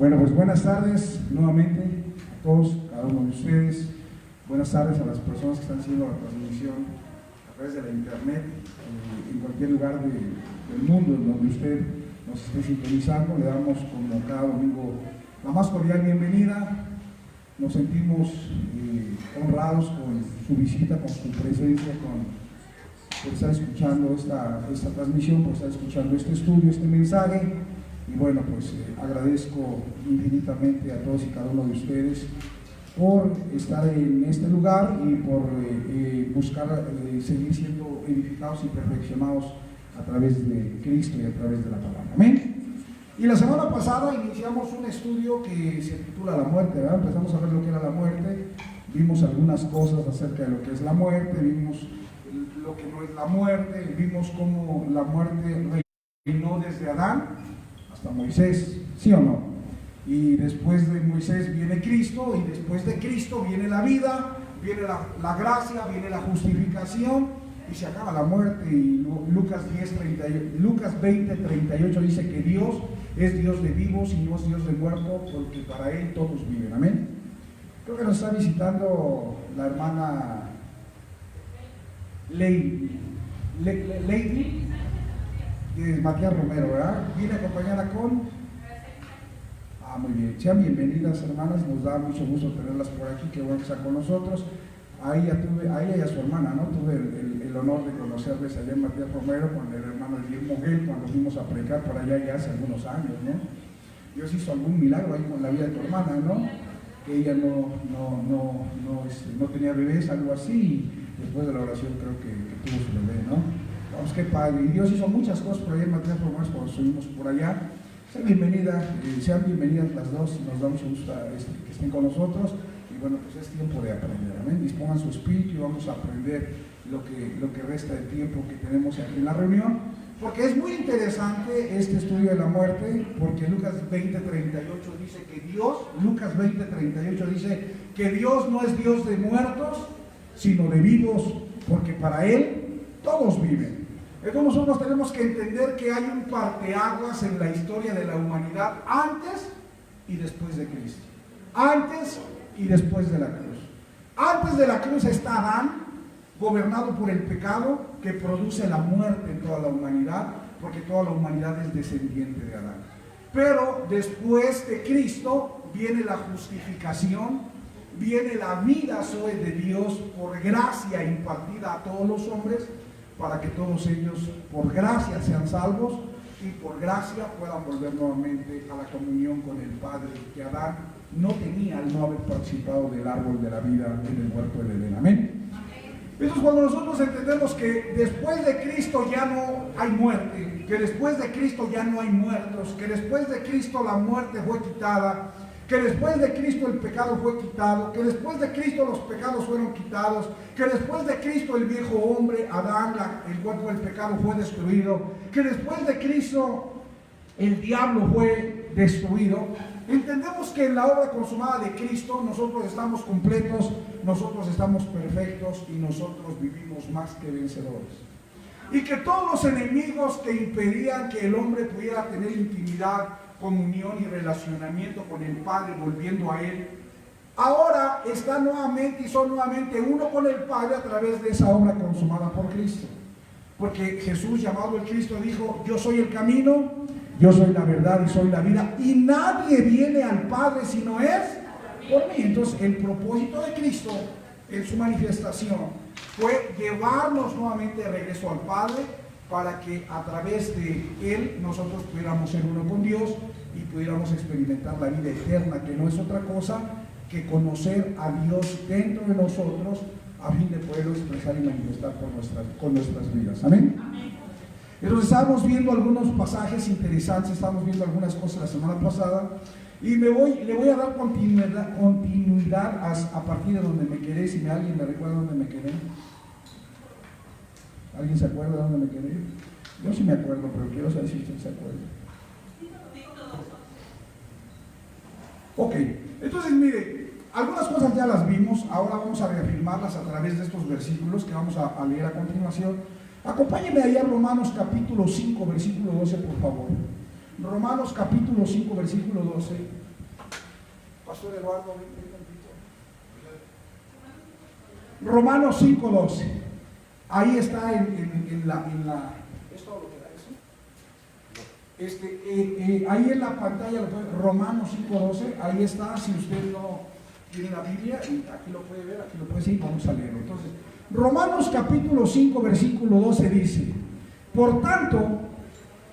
Bueno, pues buenas tardes nuevamente a todos, cada uno de ustedes. Buenas tardes a las personas que están haciendo la transmisión a través de la internet, en cualquier lugar del mundo en donde usted nos esté sintonizando. Le damos, como cada domingo, la más cordial bienvenida. Nos sentimos honrados con su visita, con su presencia, por estar escuchando esta transmisión, por estar escuchando este estudio, este mensaje. Y bueno, pues agradezco infinitamente a todos y cada uno de ustedes por estar en este lugar y por buscar seguir siendo edificados y perfeccionados a través de Cristo y a través de la palabra. Amén. Y la semana pasada iniciamos un estudio que se titula La muerte, ¿verdad? Empezamos a ver lo que era la muerte, vimos algunas cosas acerca de lo que es la muerte, vimos lo que no es la muerte, vimos cómo la muerte reinó desde Adán hasta Moisés, ¿sí o no? Y después de Moisés viene Cristo, y después de Cristo viene la vida, viene la gracia, viene la justificación, y se acaba la muerte. Y Lucas 20:38 dice que Dios es Dios de vivos y no es Dios de muertos, porque para Él todos viven. Amén. Creo que nos está visitando la hermana Lady de Matías Romero, ¿verdad? Viene acompañada con... muy bien. Sean bienvenidas, hermanas. Nos da mucho gusto tenerlas por aquí. Qué bueno que están con nosotros. A ella y a su hermana, ¿no? Tuve el honor de conocerles allá en Matías Romero con el hermano Guillermo Gel cuando fuimos a predicar por allá ya hace algunos años, ¿no? Dios hizo algún milagro ahí con la vida de tu hermana, ¿no? Que ella no tenía bebés, algo así, y después de la oración creo que tuvo su bebé, ¿no? Vamos, qué padre. Y Dios hizo muchas cosas por allá en Matías Romero cuando estuvimos por allá. Sean bienvenidas las dos. Nos da mucho gusto que estén con nosotros. Y bueno, pues es tiempo de aprender. Amén. Dispongan su espíritu y vamos a aprender lo que resta del tiempo que tenemos aquí en la reunión. Porque es muy interesante este estudio de la muerte, porque Lucas 20:38 dice que Dios no es Dios de muertos, sino de vivos, porque para Él todos viven. Entonces nosotros tenemos que entender que hay un parteaguas en la historia de la humanidad antes y después de Cristo. Antes y después de la cruz. Antes de la cruz está Adán, gobernado por el pecado que produce la muerte en toda la humanidad, porque toda la humanidad es descendiente de Adán. Pero después de Cristo viene la justificación, viene la vida Zoe de Dios por gracia impartida a todos los hombres, para que todos ellos por gracia sean salvos y por gracia puedan volver nuevamente a la comunión con el Padre que Adán no tenía al no haber participado del árbol de la vida en el huerto del Edén. Amén. Entonces, cuando nosotros entendemos que después de Cristo ya no hay muerte, que después de Cristo ya no hay muertos, que después de Cristo la muerte fue quitada, que después de Cristo el pecado fue quitado, que después de Cristo los pecados fueron quitados, que después de Cristo el viejo hombre, Adán, el cuerpo del pecado fue destruido, que después de Cristo el diablo fue destruido, entendemos que en la obra consumada de Cristo nosotros estamos completos, nosotros estamos perfectos y nosotros vivimos más que vencedores. Y que todos los enemigos que impedían que el hombre pudiera tener intimidad, comunión y relacionamiento con el Padre, volviendo a Él, ahora están nuevamente y son nuevamente uno con el Padre a través de esa obra consumada por Cristo. Porque Jesús, llamado el Cristo, dijo: yo soy el camino, yo soy la verdad y soy la vida, y nadie viene al Padre si no es por mí. Entonces el propósito de Cristo en su manifestación fue llevarnos nuevamente de regreso al Padre, para que a través de Él nosotros pudiéramos ser uno con Dios y pudiéramos experimentar la vida eterna, que no es otra cosa que conocer a Dios dentro de nosotros, a fin de poderlo expresar y manifestar con nuestras vidas. Amén. Entonces estábamos viendo algunos pasajes interesantes, estábamos viendo algunas cosas la semana pasada, y le voy a dar continuidad a partir de donde me quedé. Si alguien me recuerda dónde me quedé. ¿Alguien se acuerda de dónde me quedé? Yo sí me acuerdo, pero quiero saber si usted se acuerda. Ok, entonces mire, algunas cosas ya las vimos, ahora vamos a reafirmarlas a través de estos versículos que vamos a leer a continuación. Acompáñenme allá a Romanos capítulo 5, versículo 12, por favor. Romanos capítulo 5, versículo 12. Pastor Eduardo, ven tantito. Romanos 5:12. Ahí está en la ¿es todo lo que da eso? Ahí en la pantalla, Romanos 5:12, ahí está, si usted no tiene la Biblia, y aquí lo puede ver, aquí lo puede seguir, vamos a leerlo. Entonces, Romanos capítulo 5, versículo 12 dice: por tanto,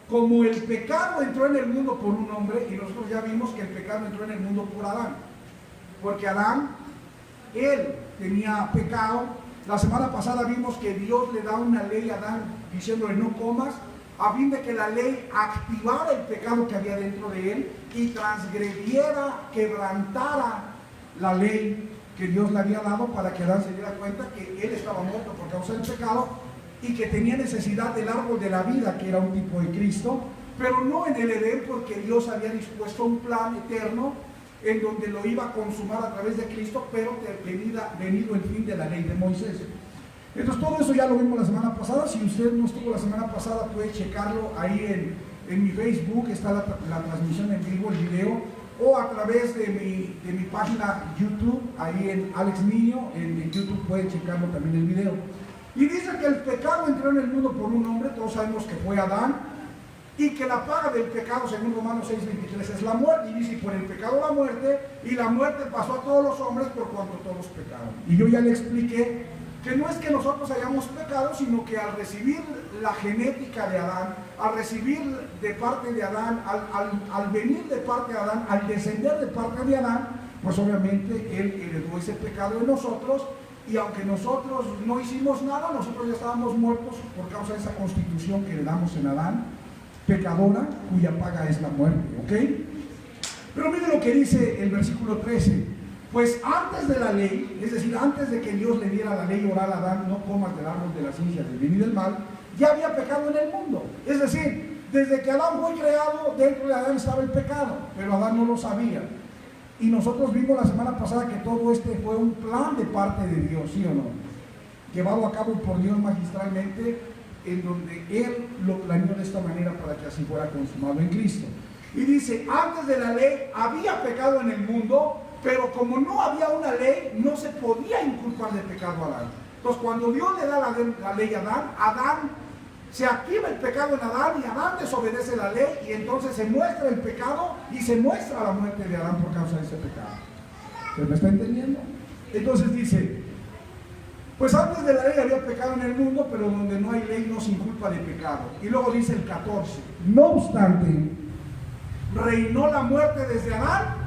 como el pecado entró en el mundo por un hombre, y nosotros ya vimos que el pecado entró en el mundo por Adán, porque Adán, él tenía pecado. La semana pasada vimos que Dios le da una ley a Adán diciéndole no comas, a fin de que la ley activara el pecado que había dentro de él y transgrediera, quebrantara la ley que Dios le había dado, para que Adán se diera cuenta que él estaba muerto por causa del pecado y que tenía necesidad del árbol de la vida, que era un tipo de Cristo, pero no en el Edén, porque Dios había dispuesto un plan eterno en donde lo iba a consumar a través de Cristo, pero venido el fin de la ley de Moisés. Entonces todo eso ya lo vimos la semana pasada. Si usted no estuvo la semana pasada, puede checarlo ahí en mi Facebook, está la transmisión en vivo, el video, o a través de mi página YouTube, ahí en Alex Niño, en YouTube pueden checarlo también el video. Y dice que el pecado entró en el mundo por un hombre, todos sabemos que fue Adán, y que la paga del pecado, según Romanos 6:23, es la muerte. Y dice, por el pecado la muerte, y la muerte pasó a todos los hombres por cuanto todos pecaron. Y yo ya le expliqué que no es que nosotros hayamos pecado, sino que al recibir la genética de Adán, al recibir de parte de Adán, al venir de parte de Adán, al descender de parte de Adán, pues obviamente él heredó ese pecado de nosotros. Y aunque nosotros no hicimos nada, nosotros ya estábamos muertos por causa de esa constitución que heredamos en Adán, pecadora, cuya paga es la muerte, ¿ok? Pero mire lo que dice el versículo 13. Pues antes de la ley, es decir, antes de que Dios le diera la ley oral a Adán, no comas del árbol de la ciencia del bien y del mal, ya había pecado en el mundo. Es decir, desde que Adán fue creado, dentro de Adán estaba el pecado, pero Adán no lo sabía. Y nosotros vimos la semana pasada que todo fue un plan de parte de Dios, ¿sí o no? Llevado a cabo por Dios magistralmente, en donde Él lo planeó de esta manera para que así fuera consumado en Cristo. Y dice, antes de la ley había pecado en el mundo, pero como no había una ley, no se podía inculpar de pecado a Adán. Entonces, cuando Dios le da la ley a Adán, se activa el pecado en Adán, y Adán desobedece la ley, y entonces se muestra el pecado y se muestra la muerte de Adán por causa de ese pecado. ¿Se me está entendiendo? Entonces dice, pues antes de la ley había pecado en el mundo, pero donde no hay ley no se inculpa de pecado. Y luego dice el 14, no obstante, reinó la muerte desde Adán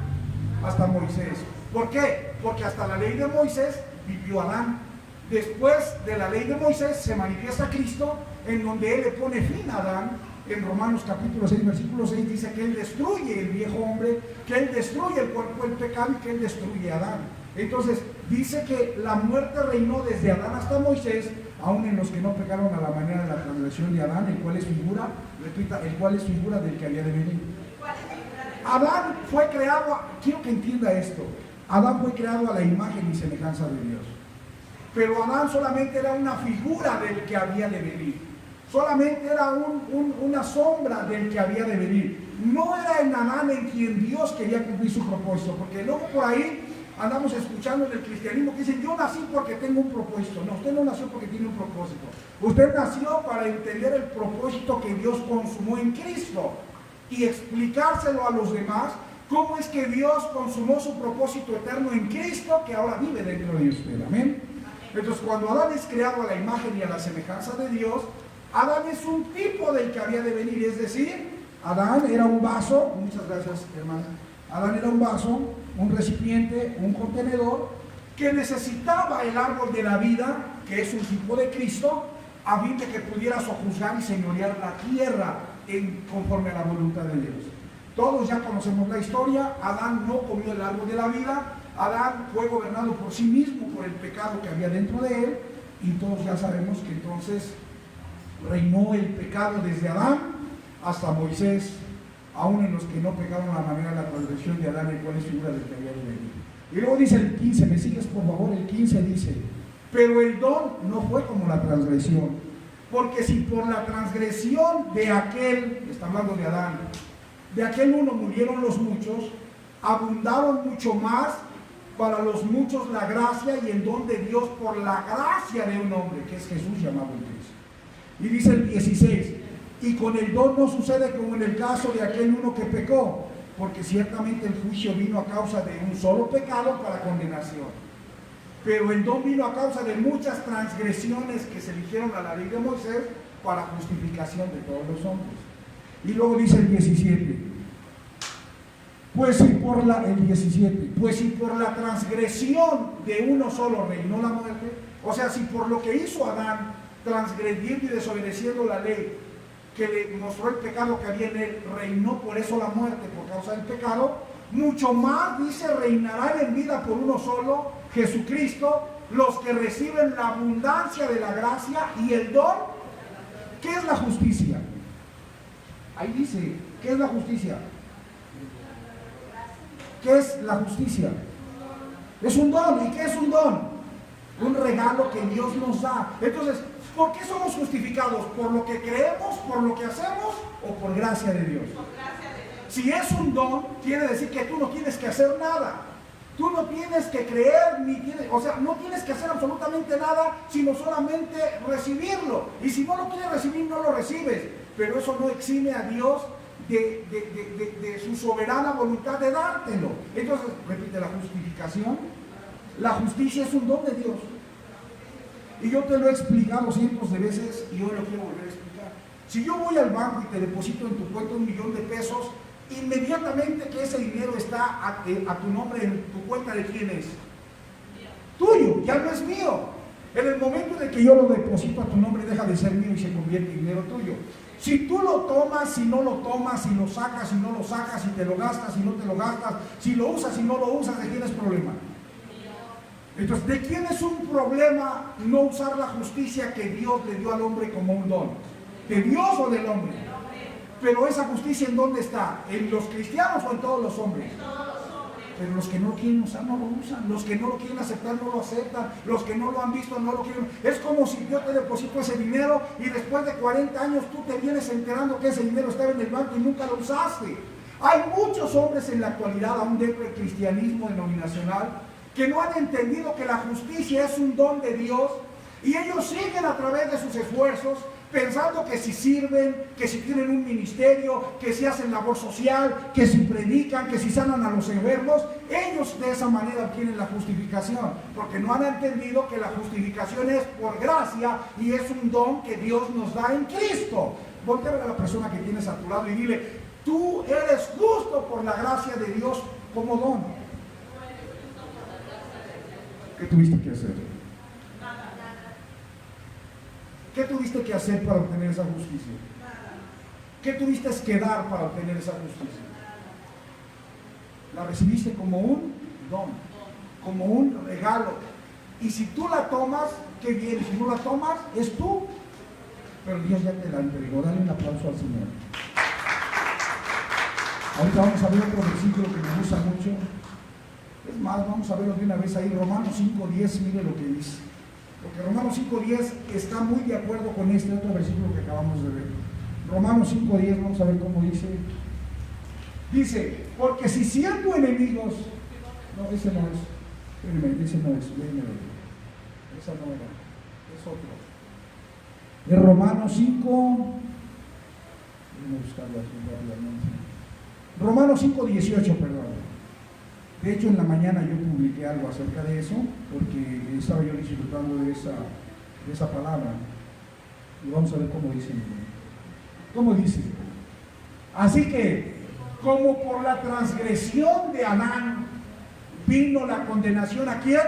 hasta Moisés. ¿Por qué? Porque hasta la ley de Moisés vivió Adán. Después de la ley de Moisés se manifiesta Cristo, en donde Él le pone fin a Adán. En Romanos capítulo 6, versículo 6 dice que Él destruye el viejo hombre, que Él destruye el cuerpo del pecado y que Él destruye a Adán. Entonces dice que la muerte reinó desde Adán hasta Moisés, aun en los que no pecaron a la manera de la transgresión de Adán, el cual es figura, repita, el cual es figura del que había de venir. Adán fue creado, quiero que entienda esto, Adán fue creado a la imagen y semejanza de Dios. Pero Adán solamente era una figura del que había de venir. Solamente era una sombra del que había de venir. No era en Adán en quien Dios quería cumplir su propósito. Porque luego por ahí andamos escuchando en el cristianismo que dicen, yo nací porque tengo un propósito. No, usted no nació porque tiene un propósito. Usted nació para entender el propósito que Dios consumó en Cristo y explicárselo a los demás. ¿Cómo es que Dios consumó su propósito eterno en Cristo que ahora vive dentro de usted? Amén. Entonces, cuando Adán es creado a la imagen y a la semejanza de Dios, Adán es un tipo del que había de venir. Es decir, Adán era un vaso, muchas gracias hermana, Adán era un vaso, un recipiente, un contenedor, que necesitaba el árbol de la vida, que es un tipo de Cristo, a fin de que pudiera sojuzgar y señorear la tierra conforme a la voluntad de Dios. Todos ya conocemos la historia. Adán no comió el árbol de la vida. Adán fue gobernado por sí mismo, por el pecado que había dentro de él, y todos ya sabemos que entonces reinó el pecado desde Adán hasta Moisés, aún en los que no pecaron a la manera de la transgresión de Adán, el cual es figura del que había de venir. Y luego dice el 15, ¿me sigues por favor? El 15 dice, pero el don no fue como la transgresión, porque si por la transgresión de aquel, está hablando de Adán, de aquel uno murieron los muchos, abundaron mucho más para los muchos la gracia y el don de Dios por la gracia de un hombre, que es Jesús llamado el Cristo. Y dice el 16, y con el don no sucede como en el caso de aquel uno que pecó, porque ciertamente el juicio vino a causa de un solo pecado para condenación. Pero el don vino a causa de muchas transgresiones que se eligieron a la ley de Moisés para justificación de todos los hombres. Y luego dice el 17, pues si por la transgresión de uno solo reinó la muerte, o sea, si por lo que hizo Adán, transgrediendo y desobedeciendo la ley, que le mostró el pecado que había en él, reinó por eso la muerte, por causa del pecado, mucho más, dice, reinarán en vida por uno solo, Jesucristo, los que reciben la abundancia de la gracia y el don. ¿Qué es la justicia? Ahí dice, ¿qué es la justicia? ¿Qué es la justicia? Es un don. ¿Y qué es un don? Un regalo que Dios nos da. Entonces, ¿por qué somos justificados? ¿Por lo que creemos, por lo que hacemos o por gracia de Dios? Si es un don, quiere decir que tú no tienes que hacer nada. Tú no tienes que creer, no tienes que hacer absolutamente nada, sino solamente recibirlo. Y si no lo quieres recibir, no lo recibes. Pero eso no exime a Dios de su soberana voluntad de dártelo. Entonces, repite, la justificación. La justicia es un don de Dios. Y yo te lo he explicado cientos de veces y hoy lo quiero volver a explicar. Si yo voy al banco y te deposito en tu cuenta $1,000,000 pesos, inmediatamente que ese dinero está a tu nombre en tu cuenta, ¿de quién es? Tuyo, ya no es mío. En el momento de que yo lo deposito a tu nombre, deja de ser mío y se convierte en dinero tuyo. Si tú lo tomas, si no lo tomas, si lo sacas, si no lo sacas, si te lo gastas, si no te lo gastas, si lo usas, si no lo usas, ¿de quién es problema? Entonces, ¿de quién es un problema no usar la justicia que Dios le dio al hombre como un don? ¿De Dios o del hombre? Pero esa justicia, ¿en dónde está? ¿En los cristianos o en todos los hombres? Pero los que no lo quieren usar no lo usan, los que no lo quieren aceptar no lo aceptan, los que no lo han visto no lo quieren. Es como si yo te deposito ese dinero y después de 40 años tú te vienes enterando que ese dinero estaba en el banco y nunca lo usaste. Hay muchos hombres en la actualidad, aún dentro del cristianismo denominacional, que no han entendido que la justicia es un don de Dios y ellos siguen a través de sus esfuerzos pensando que si sirven, que si tienen un ministerio, que si hacen labor social, que si predican, que si sanan a los enfermos, ellos de esa manera obtienen la justificación, porque no han entendido que la justificación es por gracia y es un don que Dios nos da en Cristo. Voltea a ver a la persona que tienes a tu lado y dile, tú eres justo por la gracia de Dios como don. ¿Qué tuviste que hacer? ¿Qué tuviste que hacer para obtener esa justicia? ¿Qué tuviste que dar para obtener esa justicia? La recibiste como un don, como un regalo. Y si tú la tomas, qué bien. Si no la tomas, es tú. Pero Dios ya te la entregó. Dale un aplauso al Señor. Ahorita vamos a ver otro versículo que me gusta mucho. Es más, vamos a verlo de una vez ahí. Romanos 5:10, mire lo que dice. Porque Romanos 5:10 está muy de acuerdo con este otro versículo que acabamos de ver. Romanos 5:10, vamos a ver cómo dice. Dice, porque si siendo enemigos, no, ese no es, espérenme, ese no es, esa no era, es otro. De Romanos 5, déjenme buscarlo aquí rápidamente. Romanos 5:18, perdón. De hecho, en la mañana yo publiqué algo acerca de eso, porque estaba yo disfrutando de esa palabra. Y vamos a ver cómo dice. ¿Cómo dice? Así que, como por la transgresión de Adán vino la condenación, ¿a quién?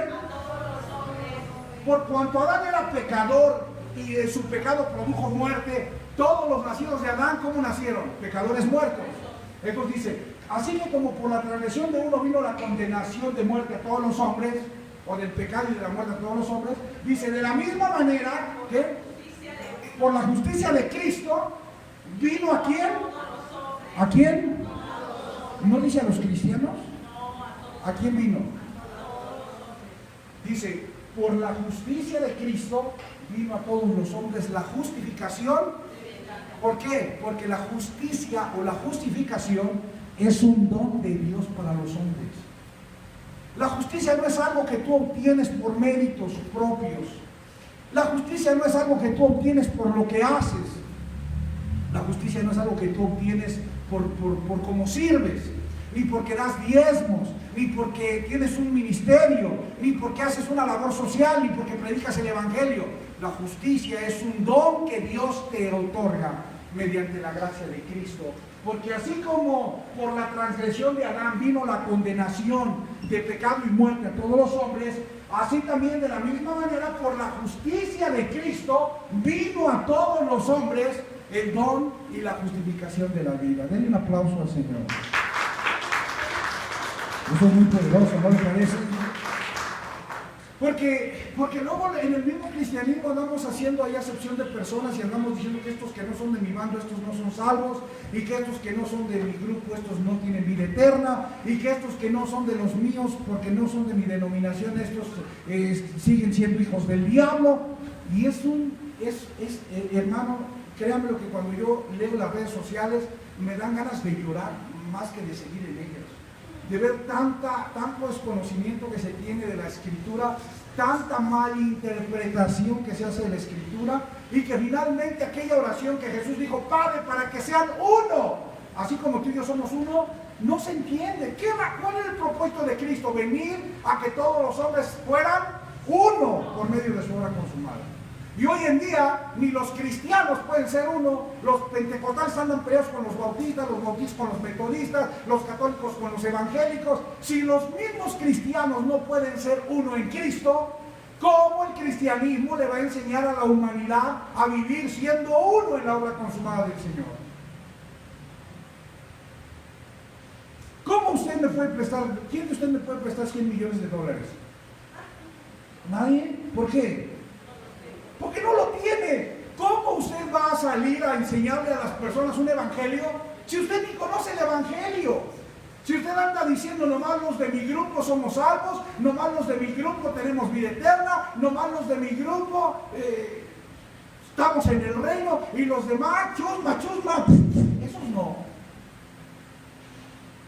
Por cuanto Adán era pecador y de su pecado produjo muerte, todos los nacidos de Adán, ¿cómo nacieron? Pecadores muertos. Entonces dice, así que como por la transgresión de uno vino la condenación de muerte a todos los hombres, o del pecado y de la muerte a todos los hombres, dice, de la misma manera que por la justicia de Cristo vino ¿a quién? ¿A quién? ¿No dice a los cristianos? ¿A quién vino? Dice, por la justicia de Cristo vino a todos los hombres la justificación. ¿Por qué? Porque la justicia o la justificación es un don de Dios para los hombres. La justicia no es algo que tú obtienes por méritos propios. La justicia no es algo que tú obtienes por lo que haces. La justicia no es algo que tú obtienes por cómo sirves, ni porque das diezmos, ni porque tienes un ministerio, ni porque haces una labor social, ni porque predicas el evangelio. La justicia es un don que Dios te otorga mediante la gracia de Cristo. Porque así como por la transgresión de Adán vino la condenación de pecado y muerte a todos los hombres, así también de la misma manera por la justicia de Cristo vino a todos los hombres el don y la justificación de la vida. Denle un aplauso al Señor. Eso es muy poderoso, ¿no le parece? Porque luego en el mismo cristianismo andamos haciendo ahí acepción de personas y andamos diciendo que estos que no son de mi bando, estos no son salvos, y que estos que no son de mi grupo, estos no tienen vida eterna, y que estos que no son de los míos, porque no son de mi denominación, estos siguen siendo hijos del diablo. Y hermano, créanme lo que cuando yo leo las redes sociales me dan ganas de llorar más que de seguir en ellas. De ver tanto desconocimiento que se tiene de la Escritura, tanta malinterpretación que se hace de la Escritura, y que finalmente aquella oración que Jesús dijo, Padre, para que sean uno, así como tú y yo somos uno, no se entiende. ¿Cuál es el propósito de Cristo? Venir a que todos los hombres fueran uno por medio de su obra consumada. Y hoy en día ni los cristianos pueden ser uno, los pentecostales andan peleados con los bautistas con los metodistas, los católicos con los evangélicos. Si los mismos cristianos no pueden ser uno en Cristo, ¿cómo el cristianismo le va a enseñar a la humanidad a vivir siendo uno en la obra consumada del Señor? ¿Cómo usted me puede prestar? ¿Quién de ustedes me puede prestar 100 millones de dólares? ¿Nadie? ¿Por qué? Porque no lo tiene. ¿Cómo usted va a salir a enseñarle a las personas un evangelio si usted ni conoce el evangelio? Si usted anda diciendo, nomás los de mi grupo somos salvos, nomás los de mi grupo tenemos vida eterna, nomás los de mi grupo estamos en el reino, y los demás, chusma, esos no.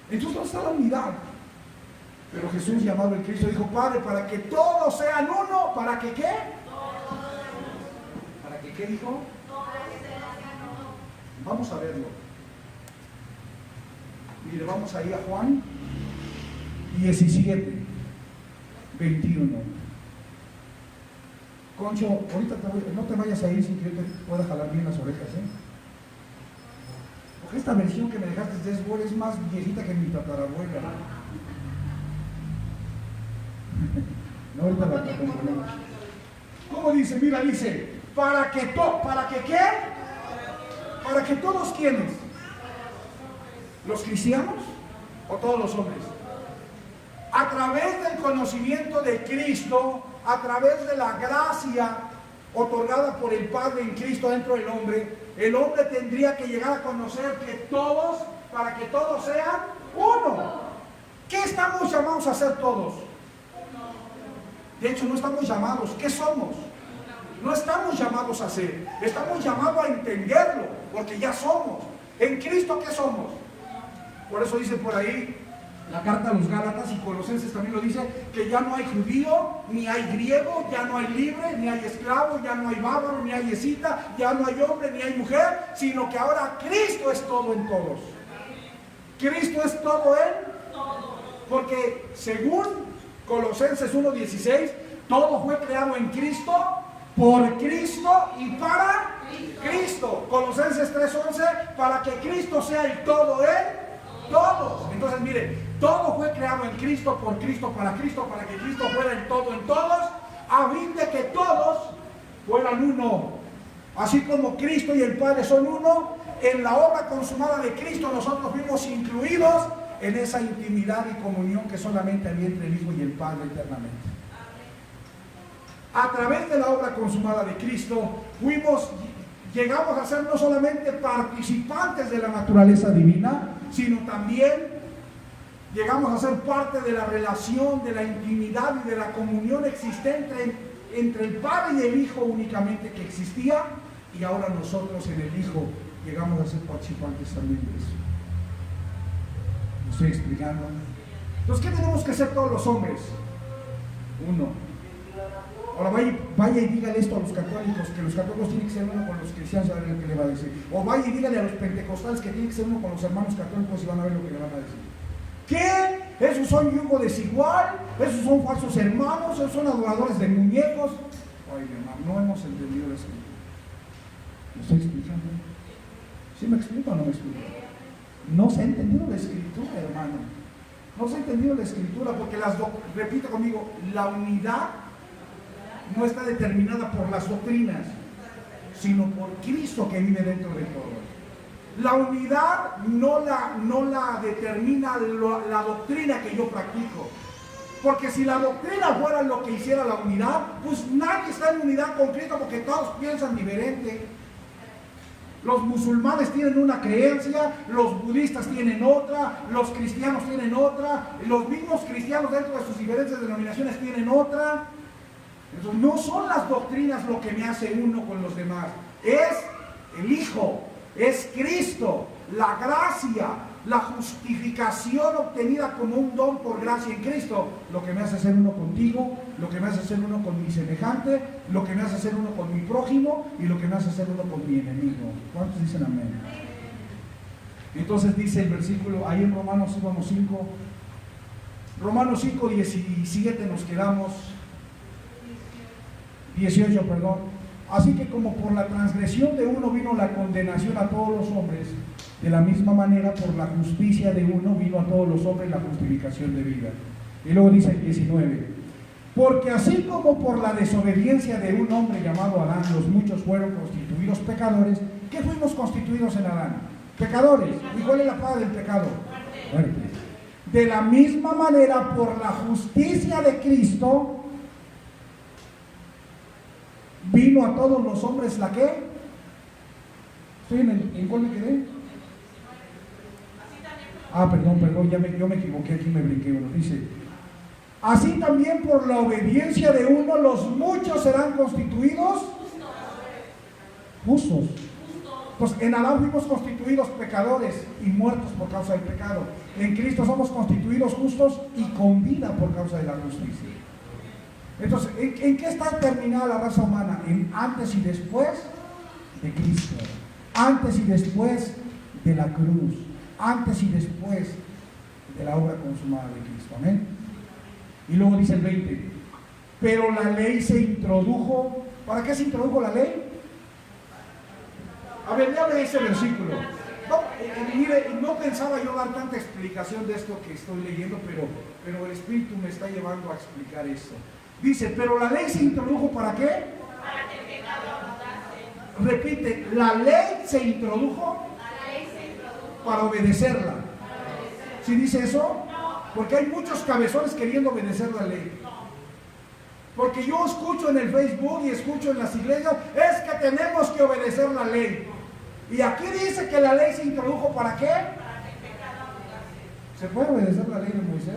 Entonces no está la unidad. Pero Jesús, llamado el Cristo, dijo, Padre, para que todos sean uno, ¿para que qué? ¿Qué dijo? Vamos a verlo. Mire, vamos ahí a Juan 17, 21. Concho, ahorita no te vayas a ir sin que yo te pueda jalar bien las orejas, Porque esta versión que me dejaste de Esbor es más viejita que mi tatarabuela. No, ahorita la componemos. ¿Cómo dice? Mira, dice, ¿para que qué? ¿Para que todos quiénes? ¿Los cristianos o todos los hombres? A través del conocimiento de Cristo, a través de la gracia otorgada por el Padre en Cristo dentro del hombre, el hombre tendría que llegar a conocer que todos, para que todos sean uno. ¿Qué estamos llamados a hacer todos? De hecho, no estamos llamados. ¿Qué somos? No estamos llamados a ser, estamos llamados a entenderlo, porque ya somos. En Cristo, ¿qué somos? Por eso dice por ahí la carta a los Gálatas, y Colosenses también lo dice, que ya no hay judío, ni hay griego, ya no hay libre, ni hay esclavo, ya no hay bárbaro, ni hay escita, ya no hay hombre, ni hay mujer, sino que ahora Cristo es todo en todos. Cristo es todo en todos. Porque según Colosenses 1:16, todo fue creado en Cristo, por Cristo y para Cristo. Colosenses 3:11, para que Cristo sea el todo en todos. Entonces mire, todo fue creado en Cristo, por Cristo, para que Cristo fuera el todo en todos, a fin de que todos fueran uno. Así como Cristo y el Padre son uno, en la obra consumada de Cristo nosotros fuimos incluidos en esa intimidad y comunión que solamente había entre el Hijo y el Padre eternamente. A través de la obra consumada de Cristo, llegamos a ser no solamente participantes de la naturaleza divina, sino también llegamos a ser parte de la relación, de la intimidad y de la comunión existente entre el Padre y el Hijo únicamente que existía, y ahora nosotros en el Hijo llegamos a ser participantes también de eso. estoy explicando? Entonces, ¿qué tenemos que hacer todos los hombres? Uno. Ahora vaya y dígale esto a los católicos, que los católicos tienen que ser uno con los cristianos, a ver lo que le va a decir. O vaya y dígale a los pentecostales que tienen que ser uno con los hermanos católicos y van a ver lo que le van a decir. ¿Qué? Esos son yugo desigual, esos son falsos hermanos, esos son adoradores de muñecos. Ay, hermano, no hemos entendido la escritura. ¿Me estoy explicando? ¿Sí me explico o no me explico? No se ha entendido la escritura, hermano. No se ha entendido la escritura porque repite conmigo, la unidad no está determinada por las doctrinas, sino por Cristo que vive dentro de todos. La unidad no la determina la doctrina que yo practico. Porque si la doctrina fuera lo que hiciera la unidad, pues nadie está en unidad con Cristo porque todos piensan diferente. Los musulmanes tienen una creencia, los budistas tienen otra, los cristianos tienen otra, los mismos cristianos dentro de sus diferentes denominaciones tienen otra. Entonces, no son las doctrinas lo que me hace uno con los demás, es el Hijo, es Cristo, la gracia, la justificación obtenida como un don por gracia en Cristo, lo que me hace ser uno contigo, lo que me hace ser uno con mi semejante, lo que me hace ser uno con mi prójimo y lo que me hace ser uno con mi enemigo. ¿Cuántos dicen amén? Entonces dice el versículo, ahí en Romanos 5, Romanos 5, 17 nos quedamos, 18, perdón. Así que como por la transgresión de uno vino la condenación a todos los hombres, de la misma manera por la justicia de uno vino a todos los hombres la justificación de vida. Y luego dice el 19, porque así como por la desobediencia de un hombre llamado Adán los muchos fueron constituidos pecadores, ¿qué fuimos constituidos en Adán? Pecadores. ¿Y cuál es la paga del pecado? Muerte. De la misma manera por la justicia de Cristo vino a todos los hombres la ¿qué? ¿Estoy en cuál me quedé? Perdón, yo me equivoqué, aquí me brinqué uno. Dice, así también por la obediencia de uno los muchos serán constituidos justos. Pues en Adán fuimos constituidos pecadores y muertos por causa del pecado. En Cristo somos constituidos justos y con vida por causa de la justicia. Entonces, ¿en qué está terminada la raza humana? En antes y después de Cristo, antes y después de la cruz, antes y después de la obra consumada de Cristo. Amén. Y luego dice el 20, pero la ley se introdujo. ¿Para qué se introdujo la ley? A ver, léame ese versículo. Mire, no pensaba yo dar tanta explicación de esto que estoy leyendo, pero el Espíritu me está llevando a explicar esto. Dice, pero la ley se introdujo ¿para qué? Para que el pecado abundase. Repite, la ley se introdujo para obedecerla. ¿Sí dice eso? No. Porque hay muchos cabezones queriendo obedecer la ley. No. Porque yo escucho en el Facebook y escucho en las iglesias, es que tenemos que obedecer la ley. Y aquí dice que la ley se introdujo ¿para qué? Para que el pecado abundase. ¿Se puede obedecer la ley de Moisés?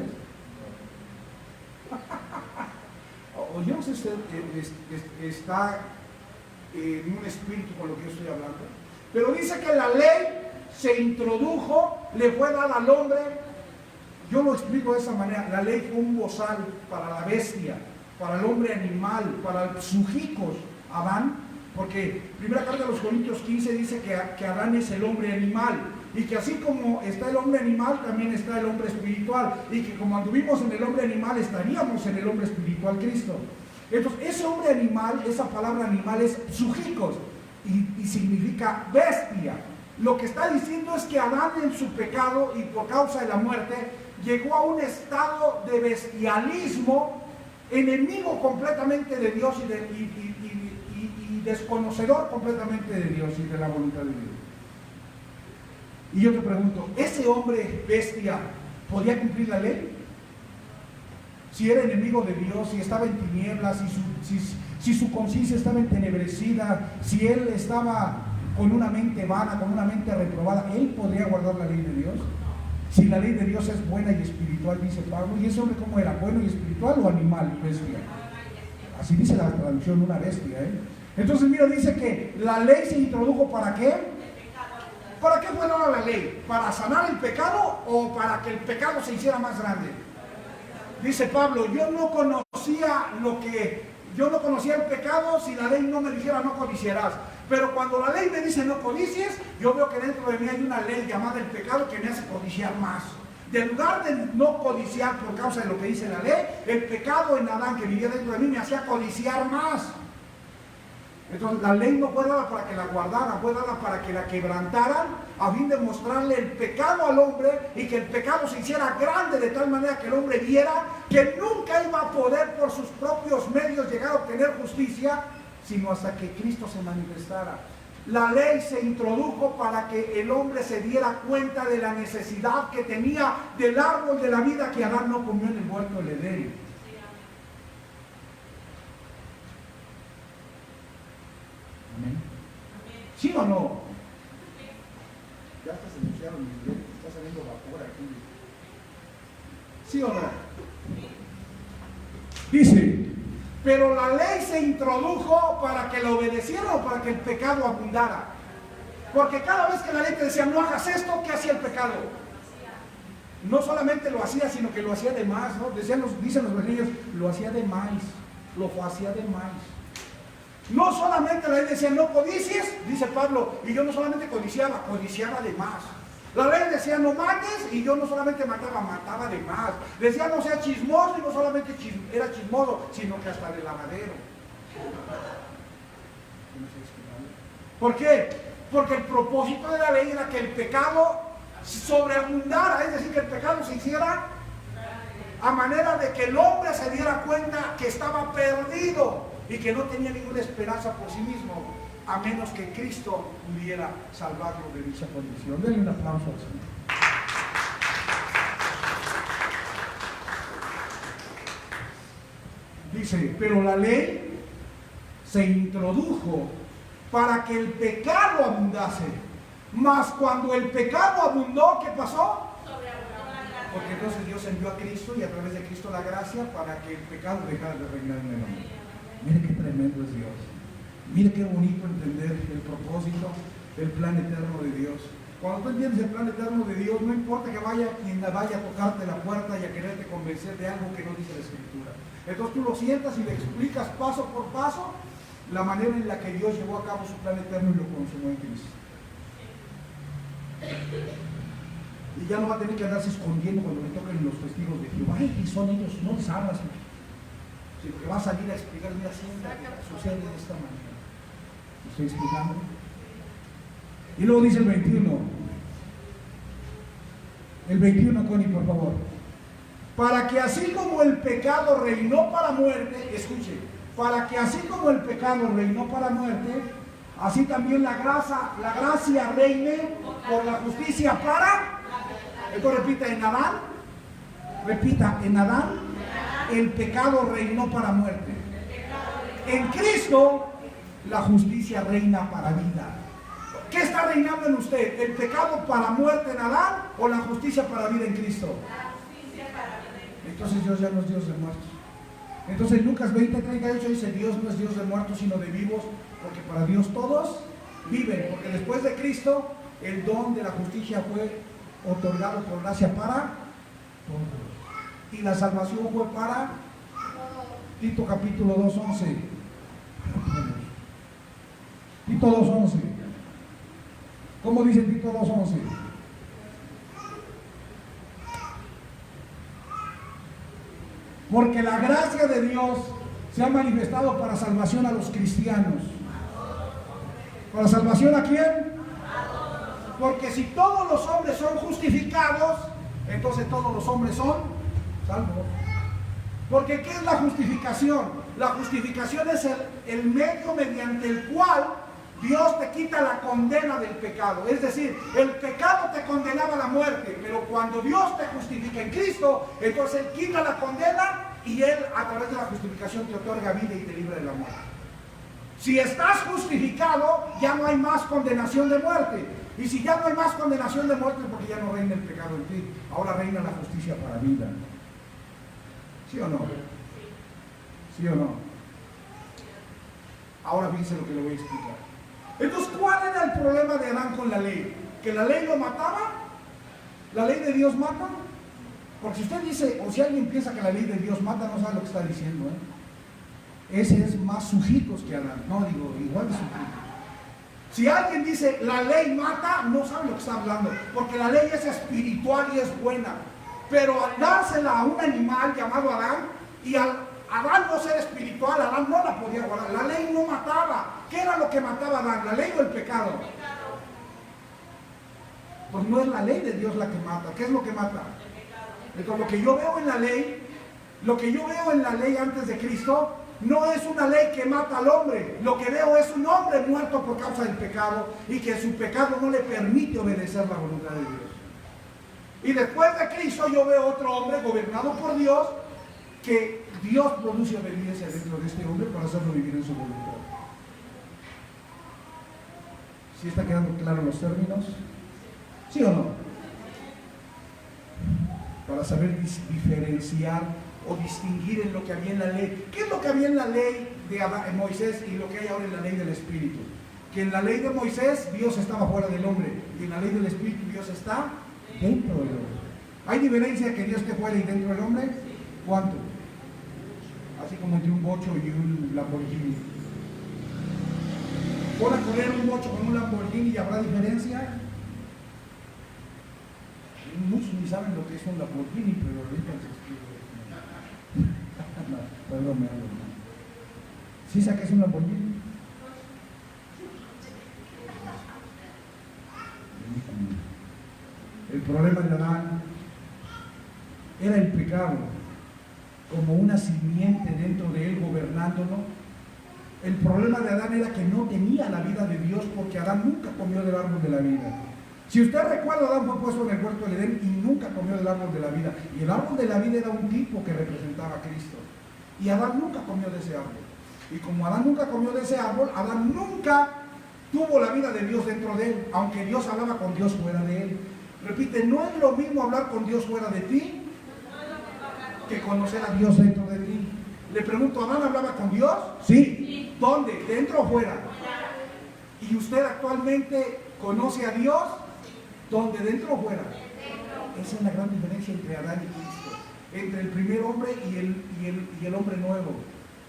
O yo no sé si usted está en un espíritu con lo que yo estoy hablando, pero dice que la ley se introdujo, le fue dada al hombre. Yo lo explico de esa manera. La ley fue un bozal para la bestia, para el hombre animal, para sus hijos, Adán, porque primera carta de los Corintios 15 dice que Adán es el hombre animal, y que así como está el hombre animal, también está el hombre espiritual, y que como anduvimos en el hombre animal, estaríamos en el hombre espiritual Cristo. Entonces, ese hombre animal, esa palabra animal es sujicos, y significa bestia. Lo que está diciendo es que Adán en su pecado y por causa de la muerte, llegó a un estado de bestialismo, enemigo completamente de Dios y desconocedor completamente de Dios y de la voluntad de Dios. Y yo te pregunto, ¿ese hombre bestia podía cumplir la ley? Si era enemigo de Dios, si estaba en tinieblas, si su conciencia estaba entenebrecida, si él estaba con una mente vana, con una mente reprobada, ¿él podría guardar la ley de Dios? Si la ley de Dios es buena y espiritual, dice Pablo, ¿y ese hombre cómo era? ¿Bueno y espiritual o animal y bestia? Así dice la traducción, una bestia, ¿eh? Entonces mira, dice que la ley se introdujo ¿para qué? ¿Para qué fue dada la ley? ¿Para sanar el pecado o para que el pecado se hiciera más grande? Dice Pablo, yo no conocía el pecado si la ley no me dijera no codiciarás. Pero cuando la ley me dice no codicies, yo veo que dentro de mí hay una ley llamada el pecado que me hace codiciar más. En lugar de no codiciar por causa de lo que dice la ley, el pecado en Adán que vivía dentro de mí me hacía codiciar más. Entonces la ley no fue dada para que la guardaran, fue dada para que la quebrantaran, a fin de mostrarle el pecado al hombre y que el pecado se hiciera grande de tal manera que el hombre viera que nunca iba a poder por sus propios medios llegar a obtener justicia, sino hasta que Cristo se manifestara. La ley se introdujo para que el hombre se diera cuenta de la necesidad que tenía del árbol de la vida que Adán no comió en el huerto del Edén. ¿Sí o no? Ya hasta se anunciaron mis lentes, está saliendo vapor aquí. ¿Sí o no? Dice, pero la ley se introdujo para que la obedeciera o para que el pecado abundara. Porque cada vez que la ley te decía no hagas esto, ¿qué hacía el pecado? No solamente lo hacía, sino que lo hacía de más, ¿no? Dicen los evangelios, lo hacía de más, lo hacía de más. No solamente la ley decía no codicies, dice Pablo, y yo no solamente codiciaba, codiciaba de más. La ley decía no mates, y yo no solamente mataba, mataba de más. Decía no sea chismoso, y no solamente era chismoso, sino que hasta de lavadero. ¿Por qué? Porque el propósito de la ley era que el pecado sobreabundara, es decir, que el pecado se hiciera a manera de que el hombre se diera cuenta que estaba perdido y que no tenía ninguna esperanza por sí mismo, a menos que Cristo pudiera salvarlo de dicha condición. Denle un aplauso al Señor. Dice, pero la ley se introdujo para que el pecado abundase. Mas cuando el pecado abundó, ¿qué pasó? Porque entonces Dios envió a Cristo y a través de Cristo la gracia para que el pecado dejara de reinar en el hombre. Mire qué tremendo es Dios. Mire qué bonito entender el propósito, el plan eterno de Dios. Cuando tú entiendes el plan eterno de Dios, no importa que vaya quien vaya a tocarte la puerta y a quererte convencer de algo que no dice la Escritura. Entonces tú lo sientas y le explicas paso por paso la manera en la que Dios llevó a cabo su plan eterno y lo consumó en Cristo. Y ya no va a tener que andarse escondiendo cuando le toquen los testigos de Jehová. Ay, son ellos, no les hablas. Sino que va a salir a explicar, mira, sucede de esta manera. ¿Estoy explicando? Y luego dice el 21. El 21, Connie, por favor. Para que así como el pecado reinó para muerte, escuche, para que así como el pecado reinó para muerte, así también la gracia reine por la justicia para. Esto repita, en Adán. Repita, en Adán el pecado reinó para muerte. En Cristo la justicia reina para vida. ¿Qué está reinando en usted? ¿El pecado para muerte en Adán o la justicia para vida en Cristo? La justicia para vida. Entonces Dios ya no es Dios de muertos. Entonces Lucas 20:38 dice, Dios no es Dios de muertos sino de vivos, porque para Dios todos viven, porque después de Cristo el don de la justicia fue otorgado por gracia para todos. Y la salvación fue para Tito capítulo 2:11. Tito 2:11. ¿Cómo dice Tito 2:11? Porque la gracia de Dios se ha manifestado para salvación a los cristianos. ¿Para salvación a quién? Porque si todos los hombres son justificados, entonces todos los hombres son salvos. Porque ¿qué es la justificación? La justificación es el medio mediante el cual Dios te quita la condena del pecado. Es decir, el pecado te condenaba a la muerte, pero cuando Dios te justifica en Cristo, entonces Él quita la condena y Él a través de la justificación te otorga vida y te libra de la muerte. Si estás justificado, ya no hay más condenación de muerte. Y si ya no hay más condenación de muerte, es porque ya no reina el pecado en ti. Ahora reina la justicia para vida. ¿Sí o no? ¿Sí o no? Ahora fíjense lo que le voy a explicar. Entonces, ¿cuál era el problema de Adán con la ley? que la ley lo mataba. ¿La ley de Dios mata? Porque si usted dice, o si alguien piensa que la ley de Dios mata, no sabe lo que está diciendo, Ese es más sujitos que Adán. No, digo, igual de sujitos. Si alguien dice, la ley mata, no sabe lo que está hablando. Porque la ley es espiritual y es buena. Pero al dársela a un animal llamado Adán, y al Adán no ser espiritual, Adán no la podía guardar. La ley no mataba. ¿Qué era lo que mataba a Adán? ¿La ley o el pecado? Pues no es la ley de Dios la que mata. ¿Qué es lo que mata? Entonces, lo que yo veo en la ley antes de Cristo, no es una ley que mata al hombre. Lo que veo es un hombre muerto por causa del pecado y que su pecado no le permite obedecer la voluntad de Dios. Y después de Cristo yo veo otro hombre gobernado por Dios, que Dios produce obediencia dentro de este hombre para hacerlo vivir en su voluntad. ¿Sí está quedando claro los términos? ¿Sí o no? Para saber diferenciar o distinguir en lo que había en la ley. ¿Qué es lo que había en la ley de Moisés y lo que hay ahora en la ley del Espíritu? Que en la ley de Moisés Dios estaba fuera del hombre y en la ley del Espíritu Dios está dentro del hombre. ¿Hay diferencia que Dios esté fuera y dentro del hombre? ¿Cuánto? Así como entre un bocho y un Lamborghini. ¿Pon a correr un bocho con un Lamborghini y habrá diferencia? Muchos ni saben lo que es un Lamborghini, pero ahorita se escribe. No, perdón, ¿sí sabes qué es un Lamborghini? El problema de Adán era el pecado, como una simiente dentro de él gobernándolo. El problema de Adán era que no tenía la vida de Dios, porque Adán nunca comió del árbol de la vida. Si usted recuerda, Adán fue puesto en el huerto del Edén y nunca comió del árbol de la vida. Y el árbol de la vida era un tipo que representaba a Cristo. Y Adán nunca comió de ese árbol. Y como Adán nunca comió de ese árbol, Adán nunca tuvo la vida de Dios dentro de él, aunque Dios hablaba con Dios fuera de él. Repite, no es lo mismo hablar con Dios fuera de ti que conocer a Dios dentro de ti. Le pregunto, ¿Adán hablaba con Dios? Sí. ¿Dónde? ¿Dentro o fuera? ¿Y usted actualmente conoce a Dios? ¿Dónde? ¿Dentro o fuera? Esa es la gran diferencia entre Adán y Cristo, entre el primer hombre y el hombre nuevo.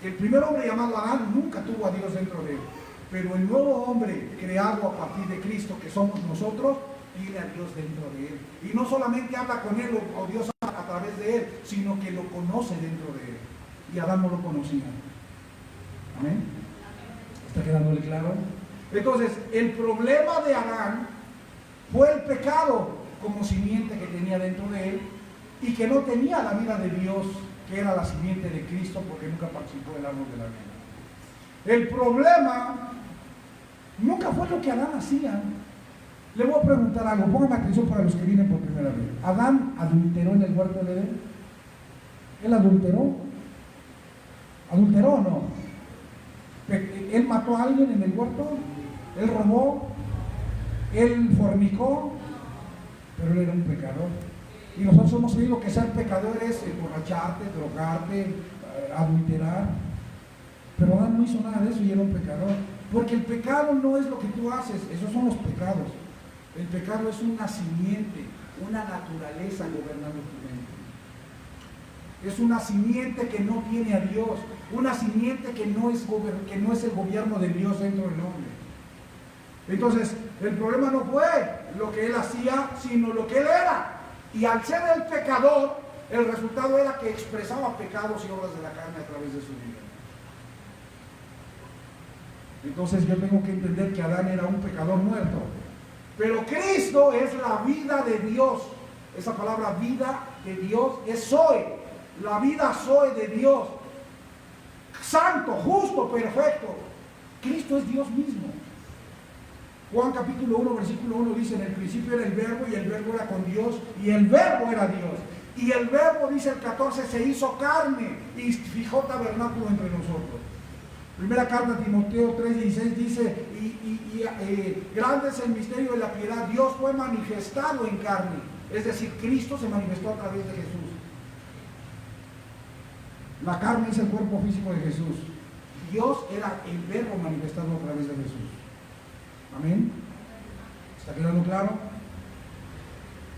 El primer hombre llamado Adán nunca tuvo a Dios dentro de él, pero el nuevo hombre creado a partir de Cristo, que somos nosotros, tiene a Dios dentro de él. Y no solamente habla con él o Dios a través de él, sino que lo conoce dentro de él. Y Adán no lo conocía. ¿Amén? ¿Está quedándole claro? Entonces, el problema de Adán fue el pecado como simiente que tenía dentro de él y que no tenía la vida de Dios, que era la simiente de Cristo, porque nunca participó del árbol de la vida. El problema nunca fue lo que Adán hacía. Le voy a preguntar algo, póngame atención para los que vienen por primera vez. ¿Adán adulteró en el huerto del Edén? ¿Él adulteró? ¿Adulteró o no? ¿Él mató a alguien en el huerto? ¿Él robó? Él fornicó, pero él era un pecador. Y nosotros hemos oído que ser pecador es emborracharte, drogarte, adulterar. Pero Adán no hizo nada de eso y era un pecador. Porque el pecado no es lo que tú haces, esos son los pecados. El pecado es una simiente, una naturaleza gobernando tu mente. Es una simiente que no tiene a Dios, una simiente que no es el gobierno de Dios dentro del hombre. Entonces, el problema no fue lo que él hacía, sino lo que él era. Y al ser el pecador, el resultado era que expresaba pecados y obras de la carne a través de su vida. Entonces yo tengo que entender que Adán era un pecador muerto. Pero Cristo es la vida de Dios. Esa palabra vida de Dios es Zoe. La vida Zoe de Dios. Santo, justo, perfecto. Cristo es Dios mismo. Juan capítulo 1, versículo 1 dice, en el principio era el verbo y el verbo era con Dios y el verbo era Dios. Y el verbo, dice el 14, se hizo carne y fijó tabernáculo entre nosotros. Primera carta a Timoteo 3:16 dice, grande es el misterio de la piedad, Dios fue manifestado en carne. Es decir, Cristo se manifestó a través de Jesús. La carne es el cuerpo físico de Jesús. Dios era el verbo manifestado a través de Jesús. Amén. ¿Está quedando claro?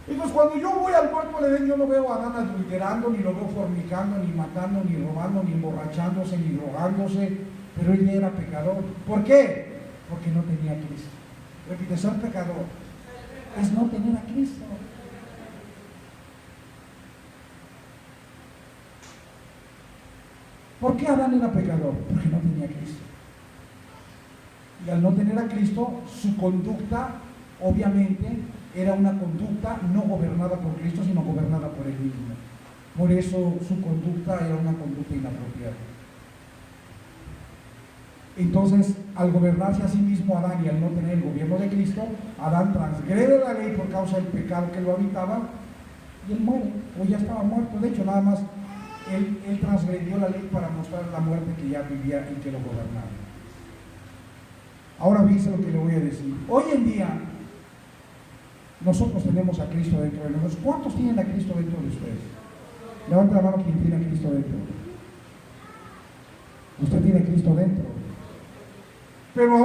Entonces, cuando yo voy al huerto del Edén, yo no veo a Adán adulterando, ni lo veo fornicando, ni matando, ni robando, ni emborrachándose, ni drogándose, pero él era pecador. ¿Por qué? Porque no tenía a Cristo. Repite, ser pecador es no tener a Cristo. ¿Por qué Adán era pecador? Porque no tenía a Cristo. Y al no tener a Cristo, su conducta, obviamente, era una conducta no gobernada por Cristo, sino gobernada por él mismo. Por eso su conducta era una conducta inapropiada. Entonces, al gobernarse a sí mismo Adán y al no tener el gobierno de Cristo, Adán transgrede la ley por causa del pecado que lo habitaba y él muere, o ya estaba muerto. De hecho, nada más él transgredió la ley para mostrar la muerte que ya vivía y que lo gobernaba. Ahora dice lo que le voy a decir. Hoy en día, nosotros tenemos a Cristo dentro de nosotros. ¿Cuántos tienen a Cristo dentro de ustedes? Levanta la mano quien tiene a Cristo dentro. Usted tiene a Cristo dentro. Pero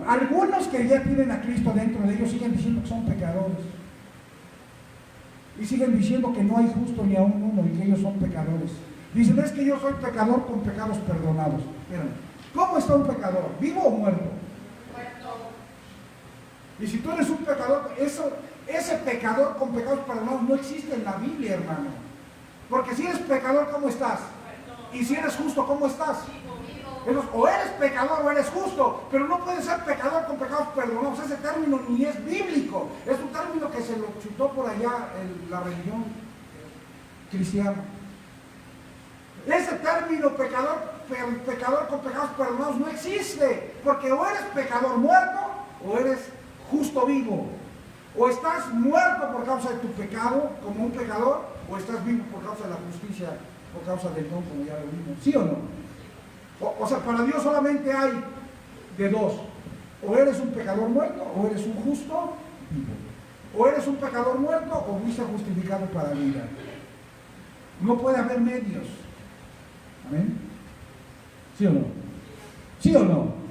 algunos que ya tienen a Cristo dentro de ellos siguen diciendo que son pecadores. Y siguen diciendo que no hay justo ni aún uno y que ellos son pecadores. Dicen, es que yo soy pecador con pecados perdonados. Miren, ¿cómo está un pecador? ¿Vivo o muerto? Y si tú eres un pecador, ese pecador con pecados perdonados no existe en la Biblia, hermano. Porque si eres pecador, ¿cómo estás? Y si eres justo, ¿cómo estás? Entonces, o eres pecador o eres justo, pero no puedes ser pecador con pecados perdonados. Ese término ni es bíblico, es un término que se lo chutó por allá en la religión cristiana. Ese término pecador con pecados perdonados no existe, porque o eres pecador muerto o eres justo vivo. O estás muerto por causa de tu pecado como un pecador, o estás vivo por causa de la justicia, por causa del don, como ya lo vimos. ¿Sí o no? O sea, para Dios solamente hay de dos. O eres un pecador muerto, o eres un justo vivo. O eres un pecador muerto, o fuiste justificado para vida. No puede haber medios. ¿Amén? ¿Sí o no? ¿Sí o no?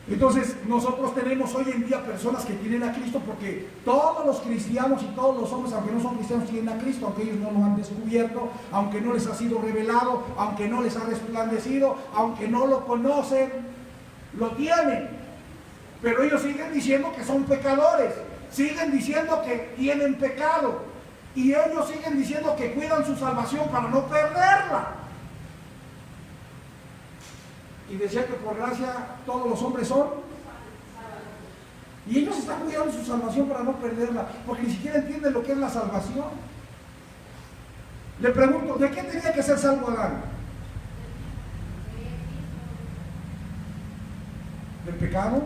Entonces, nosotros tenemos hoy en día personas que tienen a Cristo porque todos los cristianos y todos los hombres, aunque no son cristianos, tienen a Cristo, aunque ellos no lo han descubierto, aunque no les ha sido revelado, aunque no les ha resplandecido, aunque no lo conocen, lo tienen. Pero ellos siguen diciendo que son pecadores, siguen diciendo que tienen pecado y ellos siguen diciendo que cuidan su salvación para no perderla. Y decía que por gracia todos los hombres son. Y ellos están cuidando su salvación para no perderla, porque ni siquiera entienden lo que es la salvación. Le pregunto, ¿de qué tenía que ser salvo Adán? ¿Del pecado?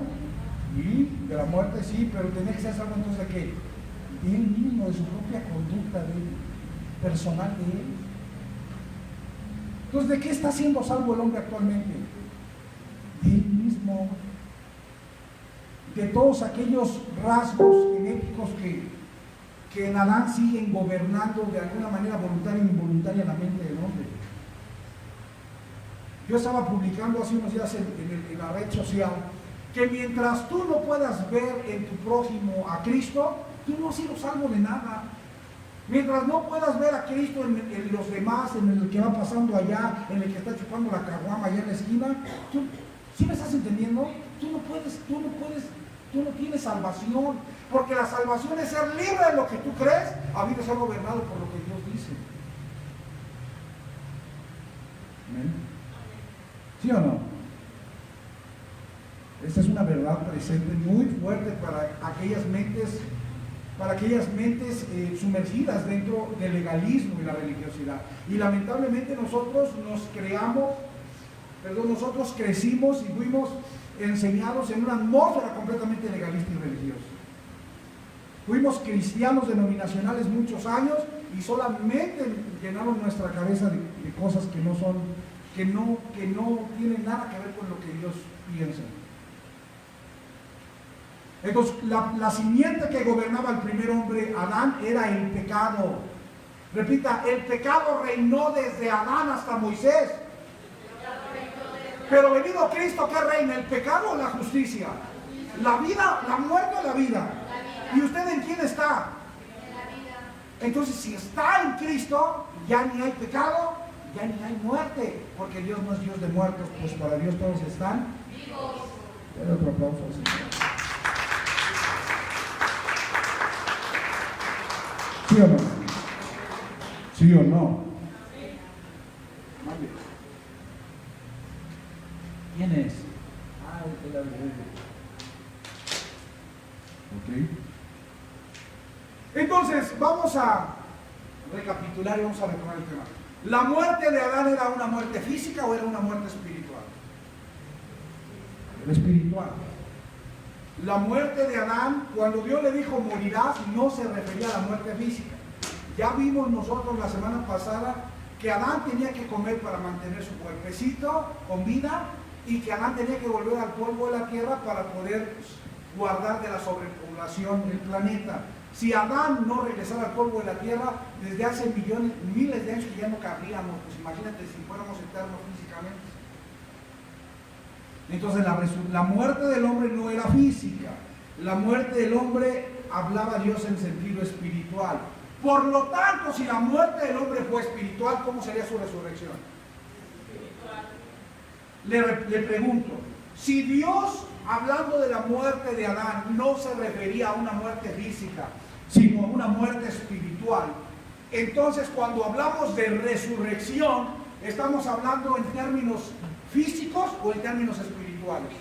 Y de la muerte, sí, pero tenía que ser salvo entonces de qué? De él mismo, de su propia conducta, personal de él. Entonces, ¿de qué está siendo salvo el hombre actualmente? De él mismo, de todos aquellos rasgos genéticos que en Adán siguen gobernando de alguna manera voluntaria o involuntaria la mente del hombre. Yo estaba publicando hace unos días en la red social que mientras tú no puedas ver en tu prójimo a Cristo, tú no has sido salvo de nada. Mientras no puedas ver a Cristo en los demás, en el que va pasando allá, en el que está chupando la caguama allá en la esquina, ¿sí me estás entendiendo? Tú no tienes salvación, porque la salvación es ser libre de lo que tú crees, habiendo ser gobernado por lo que Dios dice. ¿Amén? ¿Sí o no? Esta es una verdad presente muy fuerte para aquellas mentes sumergidas dentro del legalismo y la religiosidad. Y lamentablemente nosotros nosotros crecimos y fuimos enseñados en una atmósfera completamente legalista y religiosa. Fuimos cristianos denominacionales muchos años y solamente llenamos nuestra cabeza de cosas que no tienen nada que ver con lo que Dios piensa. Entonces, la simiente que gobernaba al primer hombre, Adán, era el pecado. Repita, el pecado reinó desde Adán hasta Moisés. Pero venido Cristo, ¿qué reina? ¿El pecado o la justicia? La vida, la muerte o la vida. ¿Y usted en quién está? En la vida. Entonces, si está en Cristo, ya ni hay pecado, ya ni hay muerte, porque Dios no es Dios de muertos, pues para Dios todos están Vivos. Denle otro aplauso al Señor. ¿Sí o no? ¿Sí o no? ¿Quién es? El la Ok. Entonces, vamos a recapitular y vamos a retomar el tema. ¿La muerte de Adán era una muerte física o era una muerte espiritual? Era espiritual. La muerte de Adán, cuando Dios le dijo morirás, no se refería a la muerte física. Ya vimos nosotros la semana pasada que Adán tenía que comer para mantener su cuerpecito con vida y que Adán tenía que volver al polvo de la tierra para poder guardar de la sobrepoblación del planeta. Si Adán no regresara al polvo de la tierra, desde hace miles de años que ya no cabríamos, pues imagínate si fuéramos eternos físicamente. Entonces la muerte del hombre no era física, la muerte del hombre hablaba Dios en sentido espiritual. Por lo tanto, si la muerte del hombre fue espiritual, ¿cómo sería su resurrección? Le pregunto, si Dios, hablando de la muerte de Adán, no se refería a una muerte física, sino a una muerte espiritual, entonces cuando hablamos de resurrección, ¿estamos hablando en términos físicos o en términos espirituales?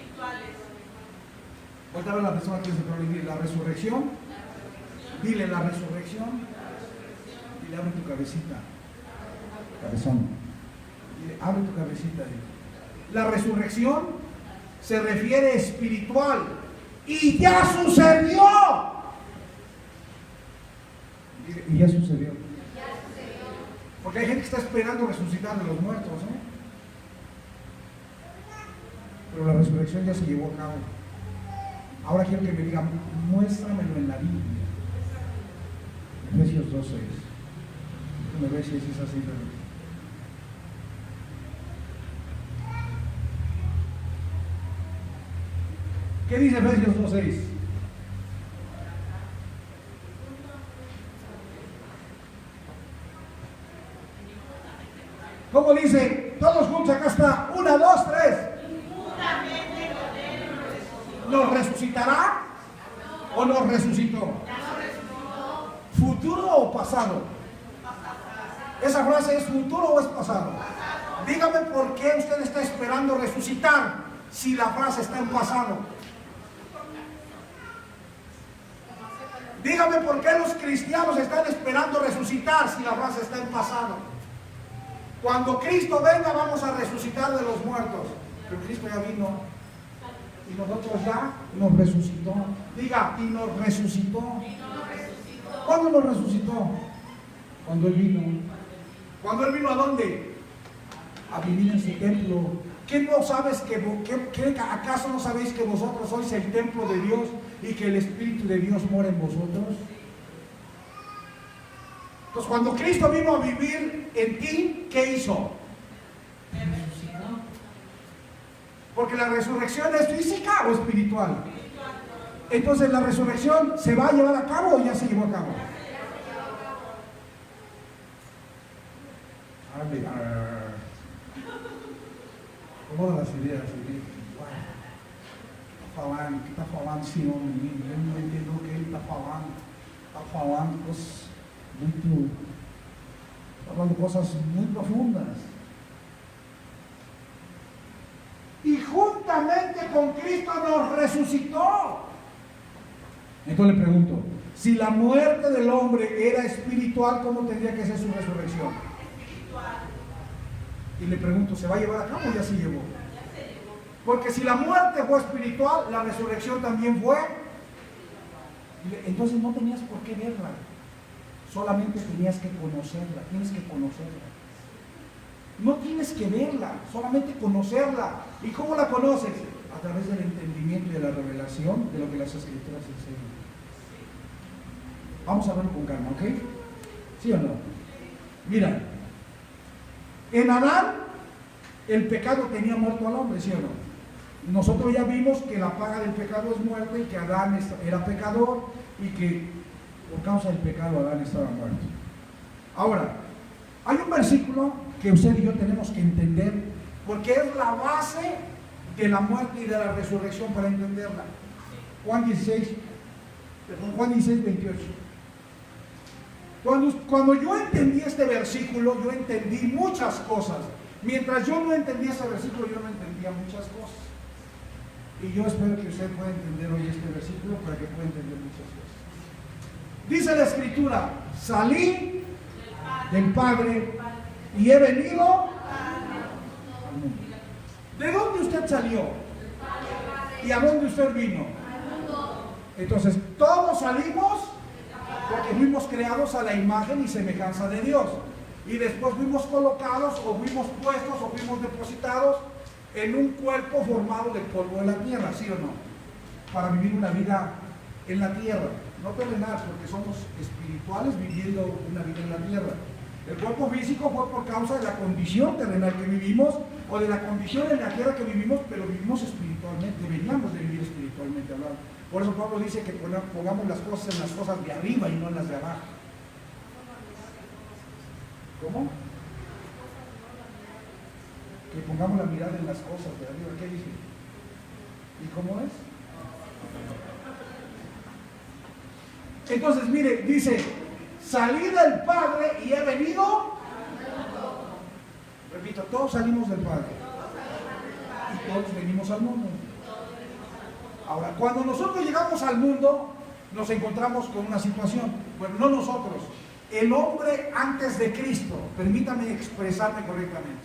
Ahorita a ver la persona que se prohibir la resurrección. Dile la resurrección. Dile, abre tu cabecita. Cabezón. Dile, abre tu cabecita. Dile. La resurrección se refiere espiritual. Y ya sucedió. Dile, y ya sucedió. Porque hay gente que está esperando resucitar de los muertos, ¿eh? Pero la resurrección ya se llevó a cabo. Ahora quiero que me digan, muéstramelo en la Biblia. Efesios 2:6. Me ves si es así. ¿Qué dice Efesios 2:6? ¿Cómo dice? Todos juntos, acá está. 1, 2, 3. ¿Nos resucitará o nos resucitó? ¿Futuro o pasado? ¿Esa frase es futuro o es pasado? Dígame por qué usted está esperando resucitar si la frase está en pasado. Dígame por qué los cristianos están esperando resucitar si la frase está en pasado. Cuando Cristo venga vamos a resucitar de los muertos. Pero Cristo ya vino y nosotros ya nos resucitó. Diga, y nos resucitó. ¿Cuándo nos resucitó? Cuando Él vino. ¿Cuándo Él vino a dónde? A vivir en su templo. ¿Qué no sabes acaso no sabéis que vosotros sois el templo de Dios y que el Espíritu de Dios mora en vosotros? Entonces, cuando Cristo vino a vivir en ti, ¿qué hizo? Resucitó. Porque la resurrección es física o espiritual. Entonces, ¿la resurrección se va a llevar a cabo o ya se llevó a cabo? ¿Cómo las ideas? O que está falando esse homem, eu não entendo o que ele está falando. Está falando cosas muy profundas. Y juntamente con Cristo nos resucitó. Entonces le pregunto, si la muerte del hombre era espiritual, ¿cómo tendría que ser su resurrección? Espiritual. Y le pregunto, ¿se va a llevar a cabo o ya se llevó? Porque si la muerte fue espiritual, la resurrección también fue. Entonces no tenías por qué verla. Solamente tenías que conocerla. Tienes que conocerla. No tienes que verla, solamente conocerla. ¿Y cómo la conoces? A través del entendimiento y de la revelación de lo que las Escrituras enseñan. Vamos a verlo con calma, ¿ok? ¿Sí o no? Mira, en Adán el pecado tenía muerto al hombre, ¿sí o no? nosotros ya vimos que la paga del pecado es muerte y que Adán era pecador y que por causa del pecado Adán estaba muerto. Ahora, hay un versículo que usted y yo tenemos que entender porque es la base de la muerte y de la resurrección para entenderla. Juan 16, 28. Cuando yo entendí este versículo, yo entendí muchas cosas. Mientras yo no entendía ese versículo, yo no entendía muchas cosas. Y yo espero que usted pueda entender hoy este versículo para que pueda entender muchas cosas. Dice la Escritura: salí del Padre y he venido al mundo. ¿De dónde usted salió? ¿Y a dónde usted vino? Entonces, todos salimos porque fuimos creados a la imagen y semejanza de Dios. Y después fuimos colocados, o fuimos puestos, o fuimos depositados en un cuerpo formado del polvo de la tierra, ¿sí o no? Para vivir una vida en la tierra, no terrenal, porque somos espirituales viviendo una vida en la tierra. El cuerpo físico fue por causa de la condición terrenal que vivimos, o de la condición en la tierra que vivimos, pero vivimos espiritualmente, veníamos de vivir espiritualmente hablando. Por eso Pablo dice que pongamos las cosas en las cosas de arriba y no en las de abajo. ¿Cómo? Que pongamos la mirada en las cosas de arriba. ¿Qué dice? ¿Y cómo es? Entonces, mire, dice: salí del Padre y he venido. Repito, todos salimos del Padre y todos venimos al mundo. Ahora, cuando nosotros llegamos al mundo, nos encontramos con una situación. Bueno, no nosotros, el hombre antes de Cristo. Permítame expresarme correctamente.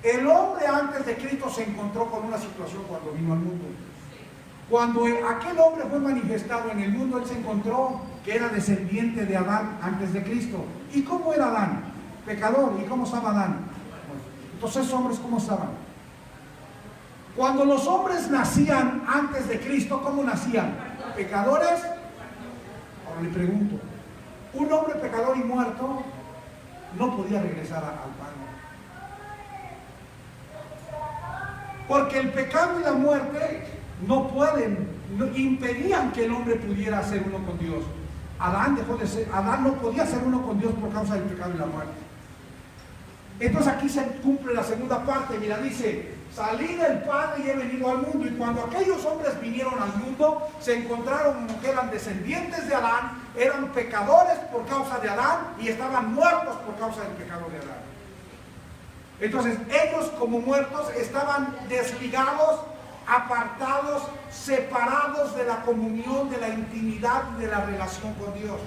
El hombre antes de Cristo se encontró con una situación cuando vino al mundo. Cuando aquel hombre fue manifestado en el mundo, él se encontró que era descendiente de Adán antes de Cristo. ¿Y cómo era Adán? Pecador. ¿Y cómo estaba Adán? Entonces, esos hombres, ¿cómo estaban? Cuando los hombres nacían antes de Cristo, ¿cómo nacían? ¿Pecadores? Ahora le pregunto, un hombre pecador y muerto no podía regresar al Padre. Porque el pecado y la muerte impedían que el hombre pudiera ser uno con Dios. Adán no podía ser uno con Dios por causa del pecado y la muerte. Entonces aquí se cumple la segunda parte. Mira, dice: salí del Padre y he venido al mundo. Y cuando aquellos hombres vinieron al mundo, se encontraron que eran descendientes de Adán, eran pecadores por causa de Adán y estaban muertos por causa del pecado de Adán. Entonces ellos, como muertos, estaban desligados, apartados, separados de la comunión, de la intimidad, de la relación con Dios.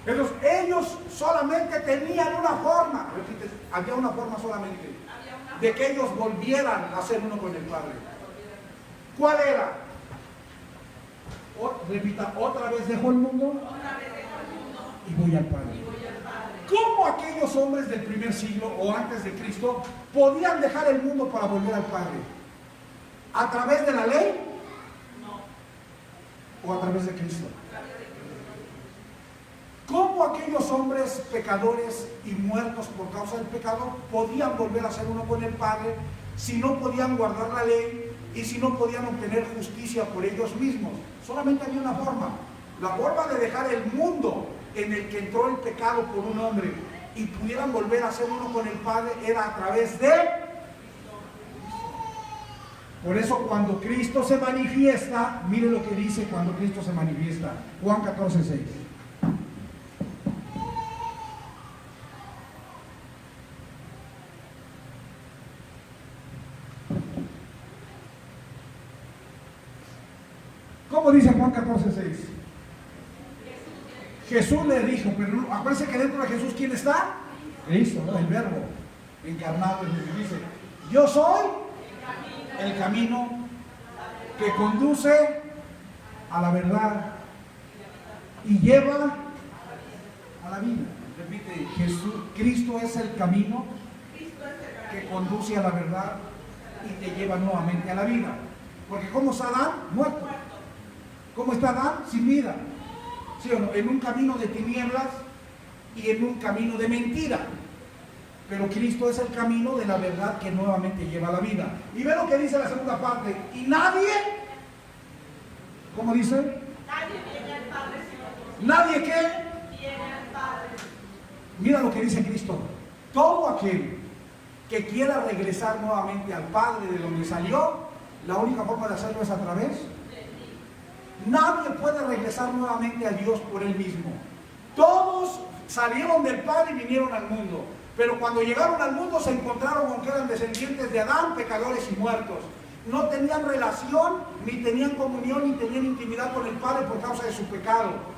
Entonces ellos solamente tenían una forma, repite, había una forma solamente, de que ellos volvieran a ser uno con el Padre. ¿Cuál era? Repita: otra vez dejo el mundo y voy al Padre. ¿Cómo aquellos hombres del primer siglo o antes de Cristo podían dejar el mundo para volver al Padre? ¿A través de la ley? ¿O a través de Cristo? ¿Cómo aquellos hombres pecadores y muertos por causa del pecado podían volver a ser uno con el Padre si no podían guardar la ley y si no podían obtener justicia por ellos mismos? Solamente había una forma. La forma de dejar el mundo en el que entró el pecado por un hombre y pudieran volver a ser uno con el Padre era a través de... Por eso cuando Cristo se manifiesta, mire lo que dice cuando Cristo se manifiesta. Juan 14:6. ¿Cómo dice Juan 14:6? Jesús le dijo, pero acuérdense que dentro de Jesús, ¿quién está? Cristo, ¿no? El verbo encarnado. Y dice: yo soy el camino que conduce a la verdad y lleva a la vida. Repite: Cristo es el camino que conduce a la verdad y te lleva nuevamente a la vida. Porque ¿cómo está Adán? Muerto. ¿Cómo está Adán? Sin vida. ¿Sí o no? En un camino de tinieblas y en un camino de mentira. Pero Cristo es el camino de la verdad que nuevamente lleva a la vida. Y ve lo que dice la segunda parte. Y nadie, ¿cómo dice? Nadie viene al Padre sino ¿Nadie qué? viene al Padre. Mira lo que dice Cristo. Todo aquel que quiera regresar nuevamente al Padre de donde salió, la única forma de hacerlo es a través. Nadie puede regresar nuevamente a Dios por él mismo. Todos salieron del Padre y vinieron al mundo. Pero cuando llegaron al mundo se encontraron con que eran descendientes de Adán, pecadores y muertos. No tenían relación, ni tenían comunión, ni tenían intimidad con el Padre por causa de su pecado.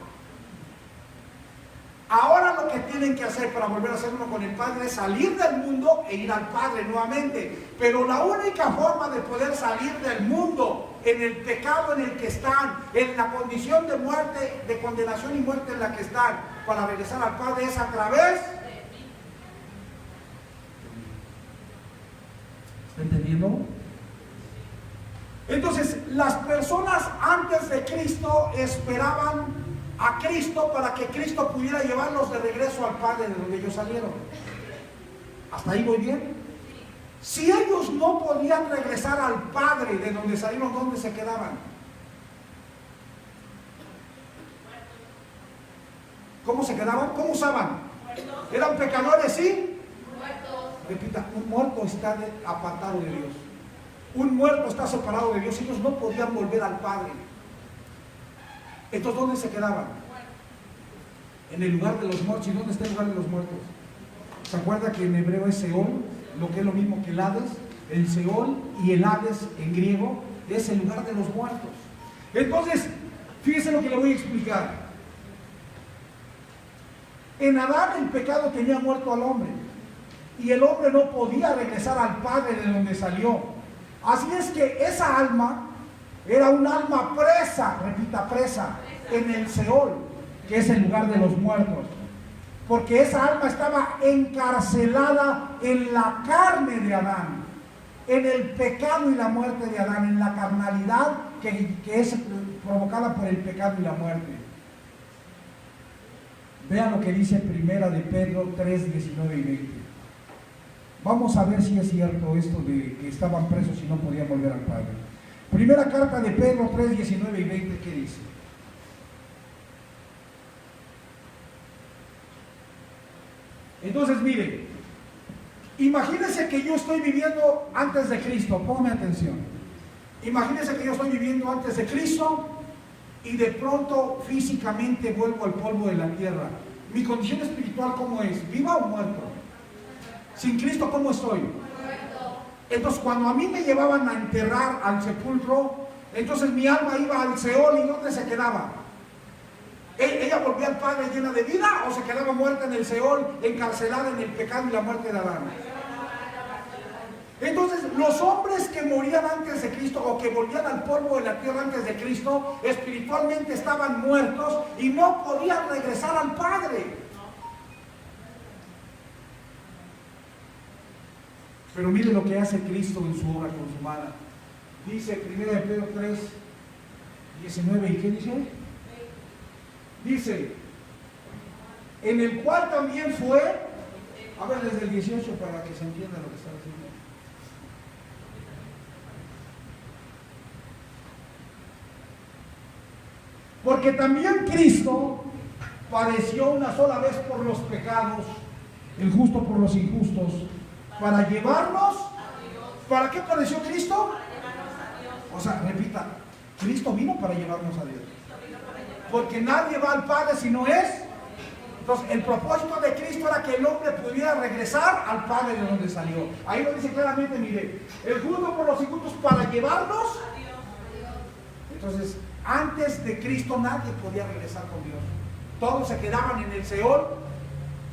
Ahora lo que tienen que hacer para volver a ser uno con el Padre es salir del mundo e ir al Padre nuevamente. Pero la única forma de poder salir del mundo, en el pecado en el que están, en la condición de muerte, de condenación y muerte en la que están, para regresar al Padre es a través. ¿Está entendiendo? Entonces, las personas antes de Cristo esperaban a Cristo para que Cristo pudiera llevarlos de regreso al Padre de donde ellos salieron. ¿Hasta ahí voy bien? Si ellos no podían regresar al Padre de donde salieron, ¿dónde se quedaban? ¿Cómo se quedaban? ¿Cómo usaban? ¿Eran pecadores, sí? Repita, un muerto está apartado de Dios. Un muerto está separado de Dios. Ellos no podían volver al Padre. Entonces, ¿dónde se quedaban? En el lugar de los muertos. ¿Y dónde está el lugar de los muertos? ¿Se acuerda que en hebreo es Seol? Lo que es lo mismo que el Hades. El Seol y el Hades en griego es el lugar de los muertos. Entonces, fíjese lo que le voy a explicar. En Adán el pecado tenía muerto al hombre. Y el hombre no podía regresar al Padre de donde salió. Así es que esa alma era un alma presa, repita, presa, en el Seol, que es el lugar de los muertos. Porque esa alma estaba encarcelada en la carne de Adán, en el pecado y la muerte de Adán, en la carnalidad que es provocada por el pecado y la muerte. Vean lo que dice Primera de Pedro 3, 19 y 20. Vamos a ver si es cierto esto de que estaban presos y no podían volver al Padre. Primera carta de Pedro 3, 19 y 20, ¿qué dice? Entonces, mire, imagínense que yo estoy viviendo antes de Cristo, póngame atención. Imagínense que yo estoy viviendo antes de Cristo y de pronto físicamente vuelvo al polvo de la tierra. ¿Mi condición espiritual cómo es? ¿Viva o muerto? Sin Cristo, ¿cómo estoy? Entonces, cuando a mí me llevaban a enterrar al sepulcro, entonces mi alma iba al Seol. ¿Y dónde se quedaba? ¿Ella volvía al Padre llena de vida o se quedaba muerta en el Seol, encarcelada en el pecado y la muerte de Adán? Entonces, los hombres que morían antes de Cristo o que volvían al polvo de la tierra antes de Cristo, espiritualmente estaban muertos y no podían regresar al Padre. Pero mire lo que hace Cristo en su obra consumada. Dice 1 Pedro 3, 19, ¿y qué dice? Dice, en el cual también fue, a ver desde el 18 para que se entienda lo que está diciendo. Porque también Cristo padeció una sola vez por los pecados, el justo por los injustos, para llevarnos. ¿Para qué padeció Cristo? O sea, repita, Cristo vino para llevarnos a Dios. Porque nadie va al Padre si no es. Entonces, el propósito de Cristo era que el hombre pudiera regresar al Padre de donde salió. Ahí lo dice claramente, mire, el justo por los injustos para llevarnos. Entonces, antes de Cristo nadie podía regresar con Dios. Todos se quedaban en el Seol,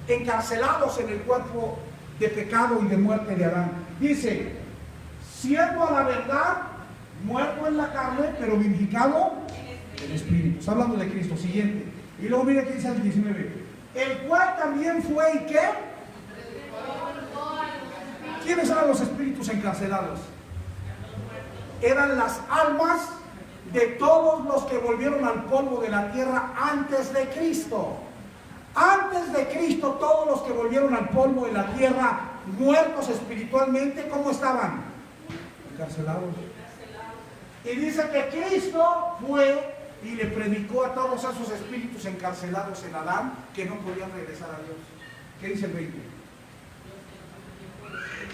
encarcelados en el cuerpo de pecado y de muerte de Adán. Dice, siendo a la verdad muerto en la carne, pero vivificado en el Espíritu. Está hablando de Cristo. Siguiente. Y luego mire que dice el 19. El cual también fue, ¿y qué? ¿Quiénes eran los espíritus encarcelados? Eran las almas de todos los que volvieron al polvo de la tierra antes de Cristo. Antes de Cristo Cristo, todos los que volvieron al polvo de la tierra, muertos espiritualmente, ¿cómo estaban? Encarcelados. Y dice que Cristo fue y le predicó a todos esos espíritus encarcelados en Adán que no podían regresar a Dios. ¿Qué dice el 20?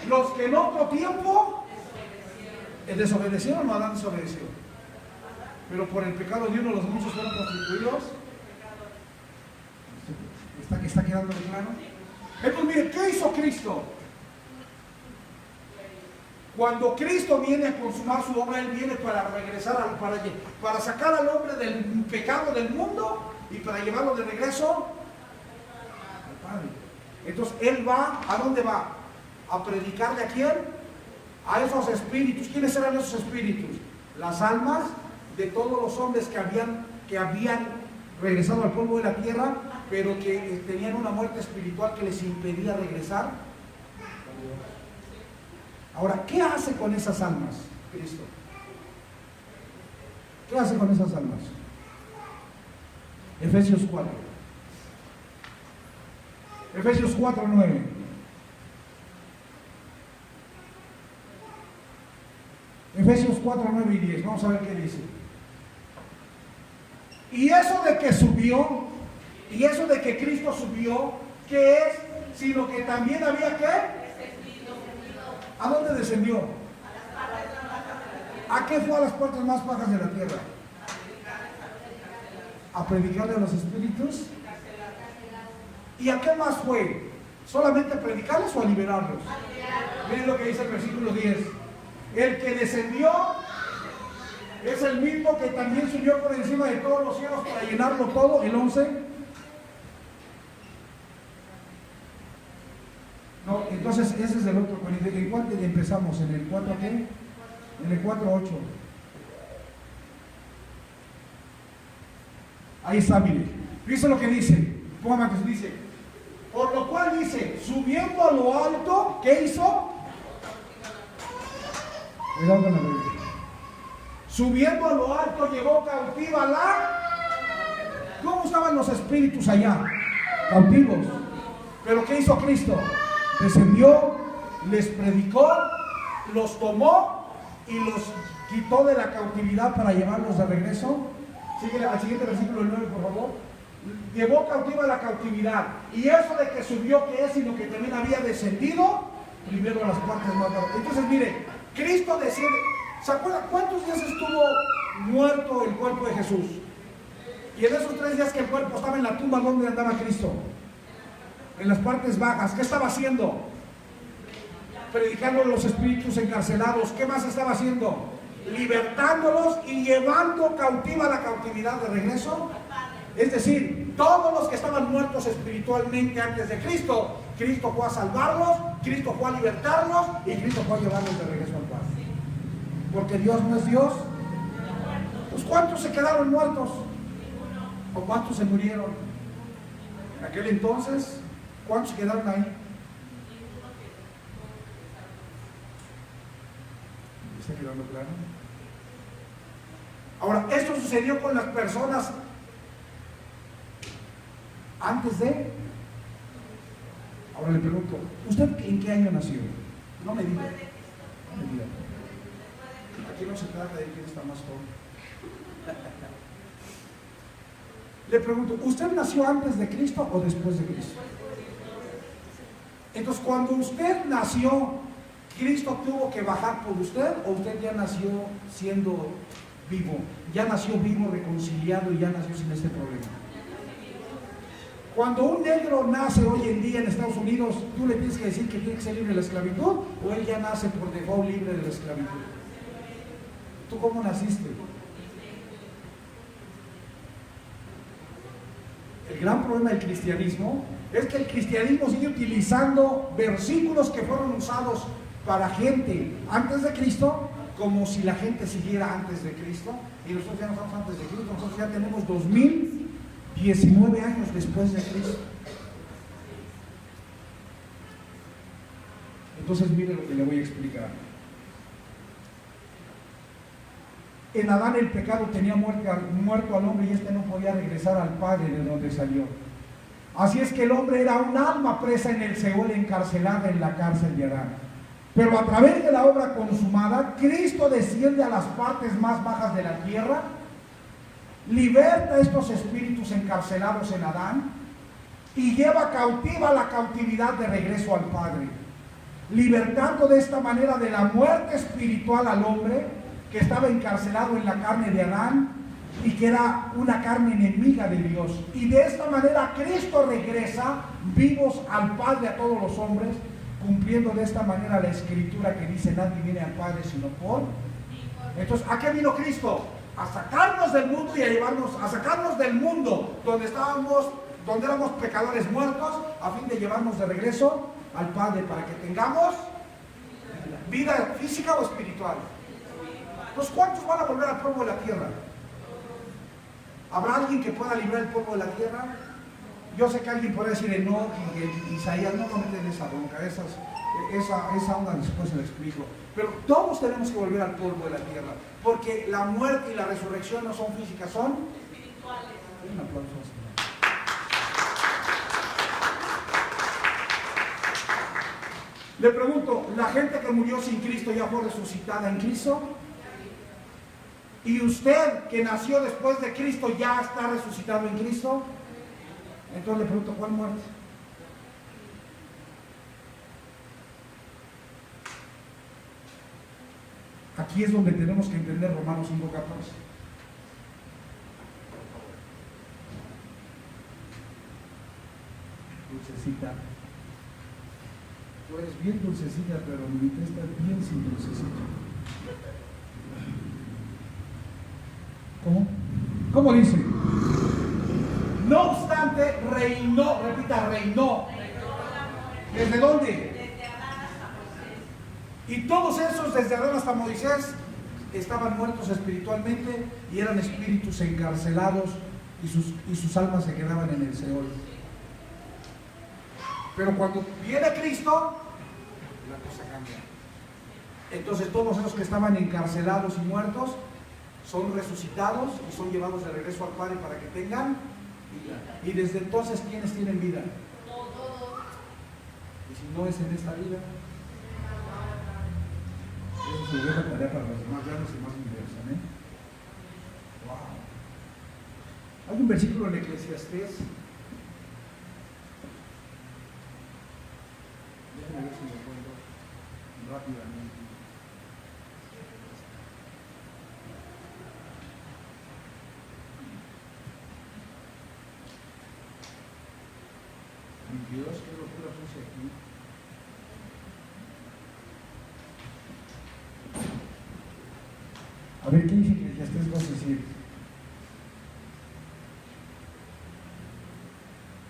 Los que en otro tiempo desobedecieron, o Adán desobedeció. Pero por el pecado de uno los muchos fueron constituidos. ¿Está quedando claro? Entonces mire, ¿qué hizo Cristo? Cuando Cristo viene a consumar su obra, Él viene para regresar, para sacar al hombre del pecado del mundo y para llevarlo de regreso al Padre. Entonces Él va, ¿a dónde va? ¿A predicarle a quién? A esos espíritus. ¿Quiénes eran esos espíritus? Las almas de todos los hombres que habían regresado al polvo de la tierra, pero que tenían una muerte espiritual que les impedía regresar. Ahora, ¿qué hace con esas almas Cristo? ¿Qué hace con esas almas? Efesios 4. Efesios 4, 9. Efesios 4, 9 y 10. Vamos a ver qué dice. Y eso de que subió, y eso de que Cristo subió, ¿qué es? Sino que también había ¿qué? ¿A dónde descendió? ¿A qué fue a las partes más bajas de la tierra? A predicarle a los espíritus. ¿Y a qué más fue? ¿Solamente a predicarles o a liberarlos? Miren lo que dice el versículo 10. El que descendió es el mismo que también subió por encima de todos los cielos para llenarlo todo. El 11. No, entonces ese es el otro. ¿En cuál empezamos? ¿En el 4 qué? En el 4.8. Ahí está, mire. Dice lo que dice. Póngame que dice. Por lo cual dice, subiendo a lo alto, ¿qué hizo? Cuidado con la Biblia. Subiendo a lo alto, llevó cautiva la... ¿Cómo estaban los espíritus allá? Cautivos. ¿Pero qué hizo Cristo? Descendió, les predicó, los tomó y los quitó de la cautividad para llevarlos de regreso. Sigue al siguiente versículo 9, por favor. Llevó cautiva la cautividad. Y eso de que subió, que es, sino que también había descendido primero a las partes más bajas. Entonces, mire, Cristo desciende. ¿Se acuerdan cuántos días estuvo muerto el cuerpo de Jesús? Y en esos 3 días que el cuerpo estaba en la tumba, ¿dónde andaba Cristo? En las partes bajas. ¿Qué estaba haciendo? Predicando a los espíritus encarcelados. ¿Qué más estaba haciendo? Libertándolos y llevando cautiva la cautividad de regreso. Es decir, todos los que estaban muertos espiritualmente antes de Cristo, Cristo fue a salvarlos, Cristo fue a libertarlos y Cristo fue a llevarlos de regreso al Padre. Porque Dios no es Dios. Pues ¿cuántos se quedaron muertos? ¿O cuántos se murieron? En aquel entonces, ¿cuántos quedaron ahí? ¿Está quedando claro? Ahora, esto sucedió con las personas antes de... Ahora le pregunto, ¿usted en qué año nació? No me diga. No me diga. Aquí no se trata de quién está más joven. Le pregunto, ¿usted nació antes de Cristo o después de Cristo? Entonces, cuando usted nació, ¿Cristo tuvo que bajar por usted o usted ya nació siendo vivo? Ya nació vivo, reconciliado y ya nació sin este problema. Cuando un negro nace hoy en día en Estados Unidos, ¿tú le tienes que decir que tiene que ser libre de la esclavitud o él ya nace por default libre de la esclavitud? ¿Tú cómo naciste? El gran problema del cristianismo es que el cristianismo sigue utilizando versículos que fueron usados para gente antes de Cristo, como si la gente siguiera antes de Cristo, y nosotros ya no estamos antes de Cristo, nosotros ya tenemos 2019 años después de Cristo. Entonces mire lo que le voy a explicar. En Adán el pecado tenía muerto al hombre y este no podía regresar al Padre de donde salió. Así es que el hombre era un alma presa en el Seol, encarcelada en la cárcel de Adán. Pero a través de la obra consumada, Cristo desciende a las partes más bajas de la tierra, liberta a estos espíritus encarcelados en Adán y lleva cautiva la cautividad de regreso al Padre, libertando de esta manera de la muerte espiritual al hombre que estaba encarcelado en la carne de Adán y que era una carne enemiga de Dios. Y de esta manera Cristo regresa vivos al Padre a todos los hombres, cumpliendo de esta manera la escritura que dice: nadie viene al Padre sino por. Entonces, ¿a qué vino Cristo? A sacarnos del mundo y a sacarnos del mundo donde éramos pecadores muertos, a fin de llevarnos de regreso al Padre para que tengamos vida física o espiritual. Entonces, ¿cuántos van a volver al polvo de la tierra? ¿Habrá alguien que pueda librar el polvo de la tierra? Yo sé que alguien podrá decir Enoch y Isaías, no cometen esa bronca, esa onda después se la explico. Pero todos tenemos que volver al polvo de la tierra, porque la muerte y la resurrección no son físicas, son espirituales. Un aplauso. Le pregunto, ¿la gente que murió sin Cristo ya fue resucitada en Cristo? ¿Y usted que nació después de Cristo ya está resucitado en Cristo? Entonces le pregunto, ¿cuál muerte? Aquí es donde tenemos que entender Romanos 5:14. Dulcecita. Tú eres bien dulcecita, pero mi vida está bien sin dulcecita. ¿Cómo? ¿Cómo dice? No obstante, reinó, repita, reinó. ¿Desde dónde? Desde Adán hasta Moisés. Y todos esos, desde Adán hasta Moisés, estaban muertos espiritualmente y eran espíritus encarcelados y sus almas se quedaban en el Seol. Pero cuando viene Cristo, la cosa cambia. Entonces todos esos que estaban encarcelados y muertos son resucitados y son llevados de regreso al Padre para que tengan vida. Y desde entonces, ¿quiénes tienen vida? Y si no es en esta vida, eso se deja tarea para los demás grandes y más universos. ¿Amén? Wow. Hay un versículo en Eclesiastés. Déjenme ver si lo encuentro rápidamente. Dios, qué locura puse aquí. A ver, ¿qué dice Eclesiastés 12:7?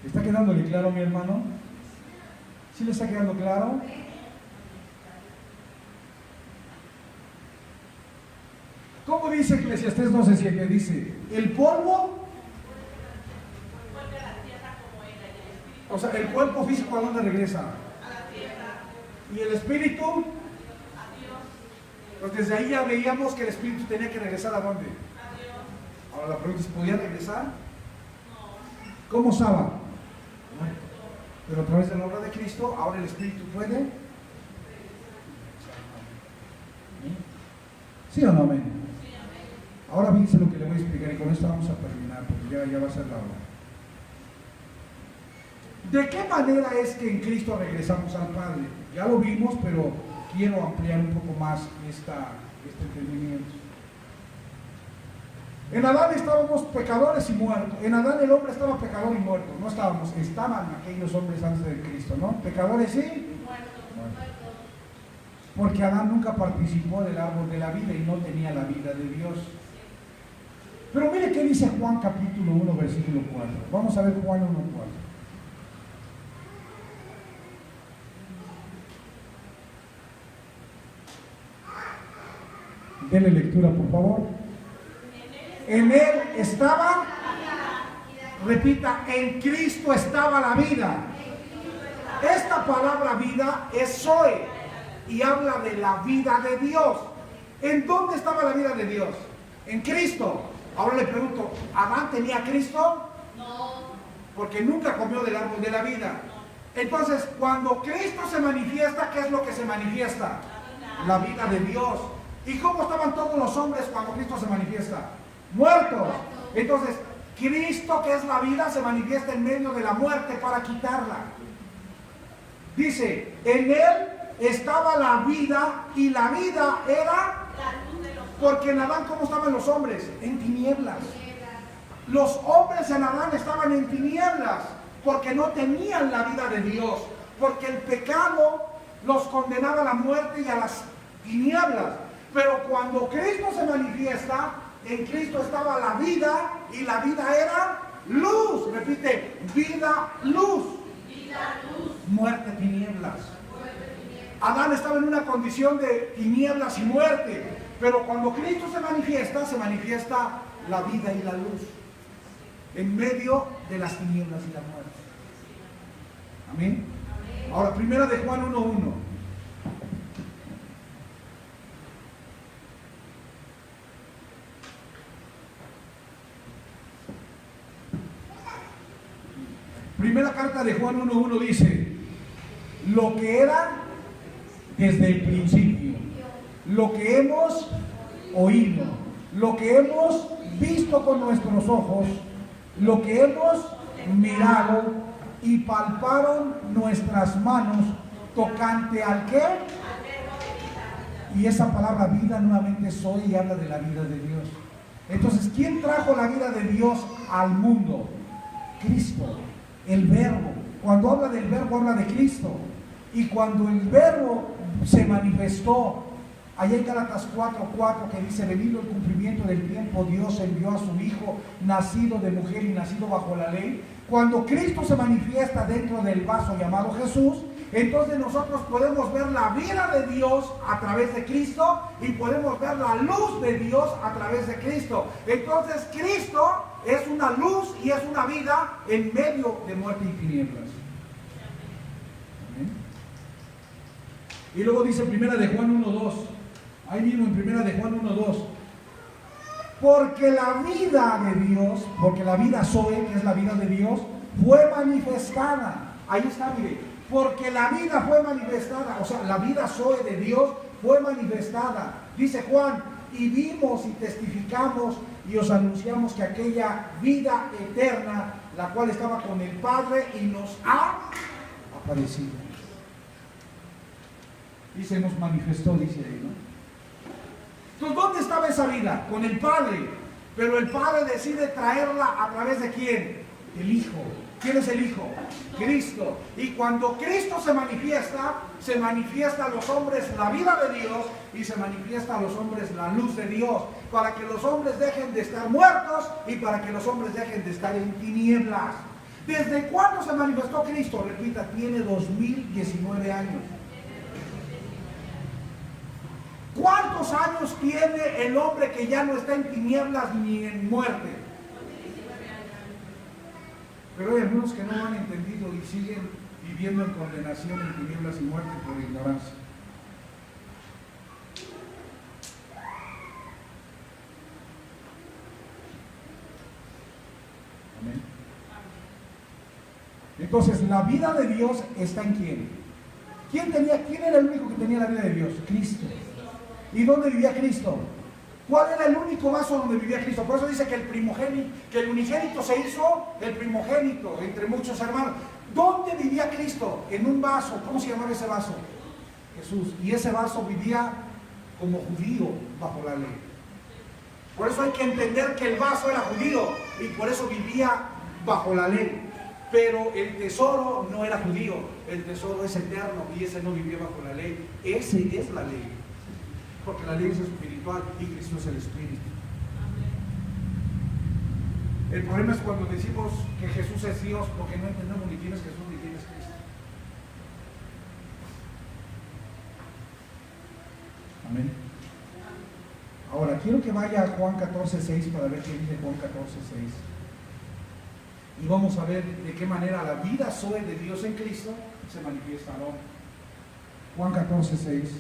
¿Está quedándole claro, mi hermano? ¿Sí le está quedando claro? ¿Cómo dice Eclesiastés 12:7? Dice, el polvo. O sea, el cuerpo físico, ¿a dónde regresa? A la tierra. ¿Y el espíritu? A Dios. Pues desde ahí ya veíamos que el espíritu tenía que regresar, ¿a dónde? A Dios. Ahora la pregunta es, ¿podía regresar? No. ¿Cómo estaba? Muerto. Pero a través de la obra de Cristo, ahora el espíritu puede. ¿Sí o no, amén? Sí, amén. Ahora fíjense lo que le voy a explicar y con esto vamos a terminar, porque ya va a ser la hora. ¿De qué manera es que en Cristo regresamos al Padre? Ya lo vimos, pero quiero ampliar un poco más este entendimiento. En Adán estábamos pecadores y muertos. En Adán el hombre estaba pecador y muerto. No estábamos, estaban aquellos hombres antes de Cristo, ¿no? Pecadores y muertos. Porque Adán nunca participó del árbol de la vida y no tenía la vida de Dios. Pero mire qué dice Juan capítulo 1, versículo 4. Vamos a ver Juan 1:4. Denle lectura, por favor. En él estaba, repita, en Cristo estaba la vida. Esta palabra vida es Zoe y habla de la vida de Dios. ¿En dónde estaba la vida de Dios? En Cristo. Ahora le pregunto, ¿Adán tenía a Cristo? No. porque nunca comió del árbol de la vida. Entonces, cuando Cristo se manifiesta, ¿qué es lo que se manifiesta? La vida de Dios. ¿Y cómo estaban todos los hombres cuando Cristo se manifiesta? Muertos. Entonces, Cristo, que es la vida, se manifiesta en medio de la muerte para quitarla. Dice, en Él estaba la vida y la vida era, porque en Adán, ¿cómo estaban los hombres? En tinieblas. Los hombres en Adán estaban en tinieblas porque no tenían la vida de Dios, porque el pecado los condenaba a la muerte y a las tinieblas. Pero cuando Cristo se manifiesta, en Cristo estaba la vida y la vida era luz. Repite, vida, luz. Vida, luz. Muerte, tinieblas. Adán estaba en una condición de tinieblas y muerte, pero cuando Cristo se manifiesta la vida y la luz en medio de las tinieblas y la muerte. Amén. Ahora, primera de Juan 1:1. Primera carta de Juan 1:1 dice, lo que era desde el principio, lo que hemos oído, lo que hemos visto con nuestros ojos, lo que hemos mirado y palparon nuestras manos tocante al ¿qué? Y esa palabra vida nuevamente soy y habla de la vida de Dios. Entonces, ¿quién trajo la vida de Dios al mundo? Cristo, el Verbo. Cuando habla del Verbo, habla de Cristo. Y cuando el Verbo se manifestó, allá en Gálatas 4:4, que dice, venido el cumplimiento del tiempo, Dios envió a su Hijo, nacido de mujer y nacido bajo la ley. Cuando Cristo se manifiesta dentro del vaso llamado Jesús, entonces nosotros podemos ver la vida de Dios a través de Cristo y podemos ver la luz de Dios a través de Cristo. Entonces Cristo es una luz y es una vida en medio de muerte y tinieblas. ¿Amén? Y luego dice primera de Juan 1:2. Ahí mismo en primera de Juan 1:2. Porque la vida de Dios, porque la vida Zoe, que es la vida de Dios, fue manifestada. Ahí está, mire. Porque la vida fue manifestada, o sea, la vida Zoe de Dios fue manifestada. Dice Juan, y vimos y testificamos y os anunciamos que aquella vida eterna, la cual estaba con el Padre y nos ha aparecido. Y se nos manifestó, dice ahí, ¿no? Entonces, ¿dónde estaba esa vida? Con el Padre. Pero el Padre decide traerla a través de ¿quién? El Hijo. ¿Quién es el Hijo? Cristo. Y cuando Cristo se manifiesta a los hombres la vida de Dios y se manifiesta a los hombres la luz de Dios, para que los hombres dejen de estar muertos y para que los hombres dejen de estar en tinieblas. ¿Desde cuándo se manifestó Cristo? Repita, tiene 2019 años. ¿Cuántos años tiene el hombre que ya no está en tinieblas ni en muerte? Pero hay algunos que no han entendido y siguen viviendo en condenación, en tinieblas y muerte por ignorancia. Amén. Entonces, la vida de Dios está en ¿quién? ¿Quién era el único que tenía la vida de Dios? Cristo. ¿Y dónde vivía Cristo? ¿Cuál era el único vaso donde vivía Cristo? Por eso dice que el unigénito se hizo el primogénito entre muchos hermanos. ¿Dónde vivía Cristo? En un vaso. ¿Cómo se llamaba ese vaso? Jesús. Y ese vaso vivía como judío bajo la ley. Por eso hay que entender que el vaso era judío y por eso vivía bajo la ley. Pero el tesoro no era judío, el tesoro es eterno y ese no vivía bajo la ley. Ese es la ley. Porque la ley es espiritual y Cristo es el Espíritu. El problema es cuando decimos que Jesús es Dios porque no entendemos ni quién es Jesús ni quién es Cristo. Amén. Ahora quiero que vaya a Juan 14:6 para ver qué dice Juan 14:6. Y vamos a ver de qué manera la vida Zoe de Dios en Cristo se manifiesta al hombre. Juan 14:6.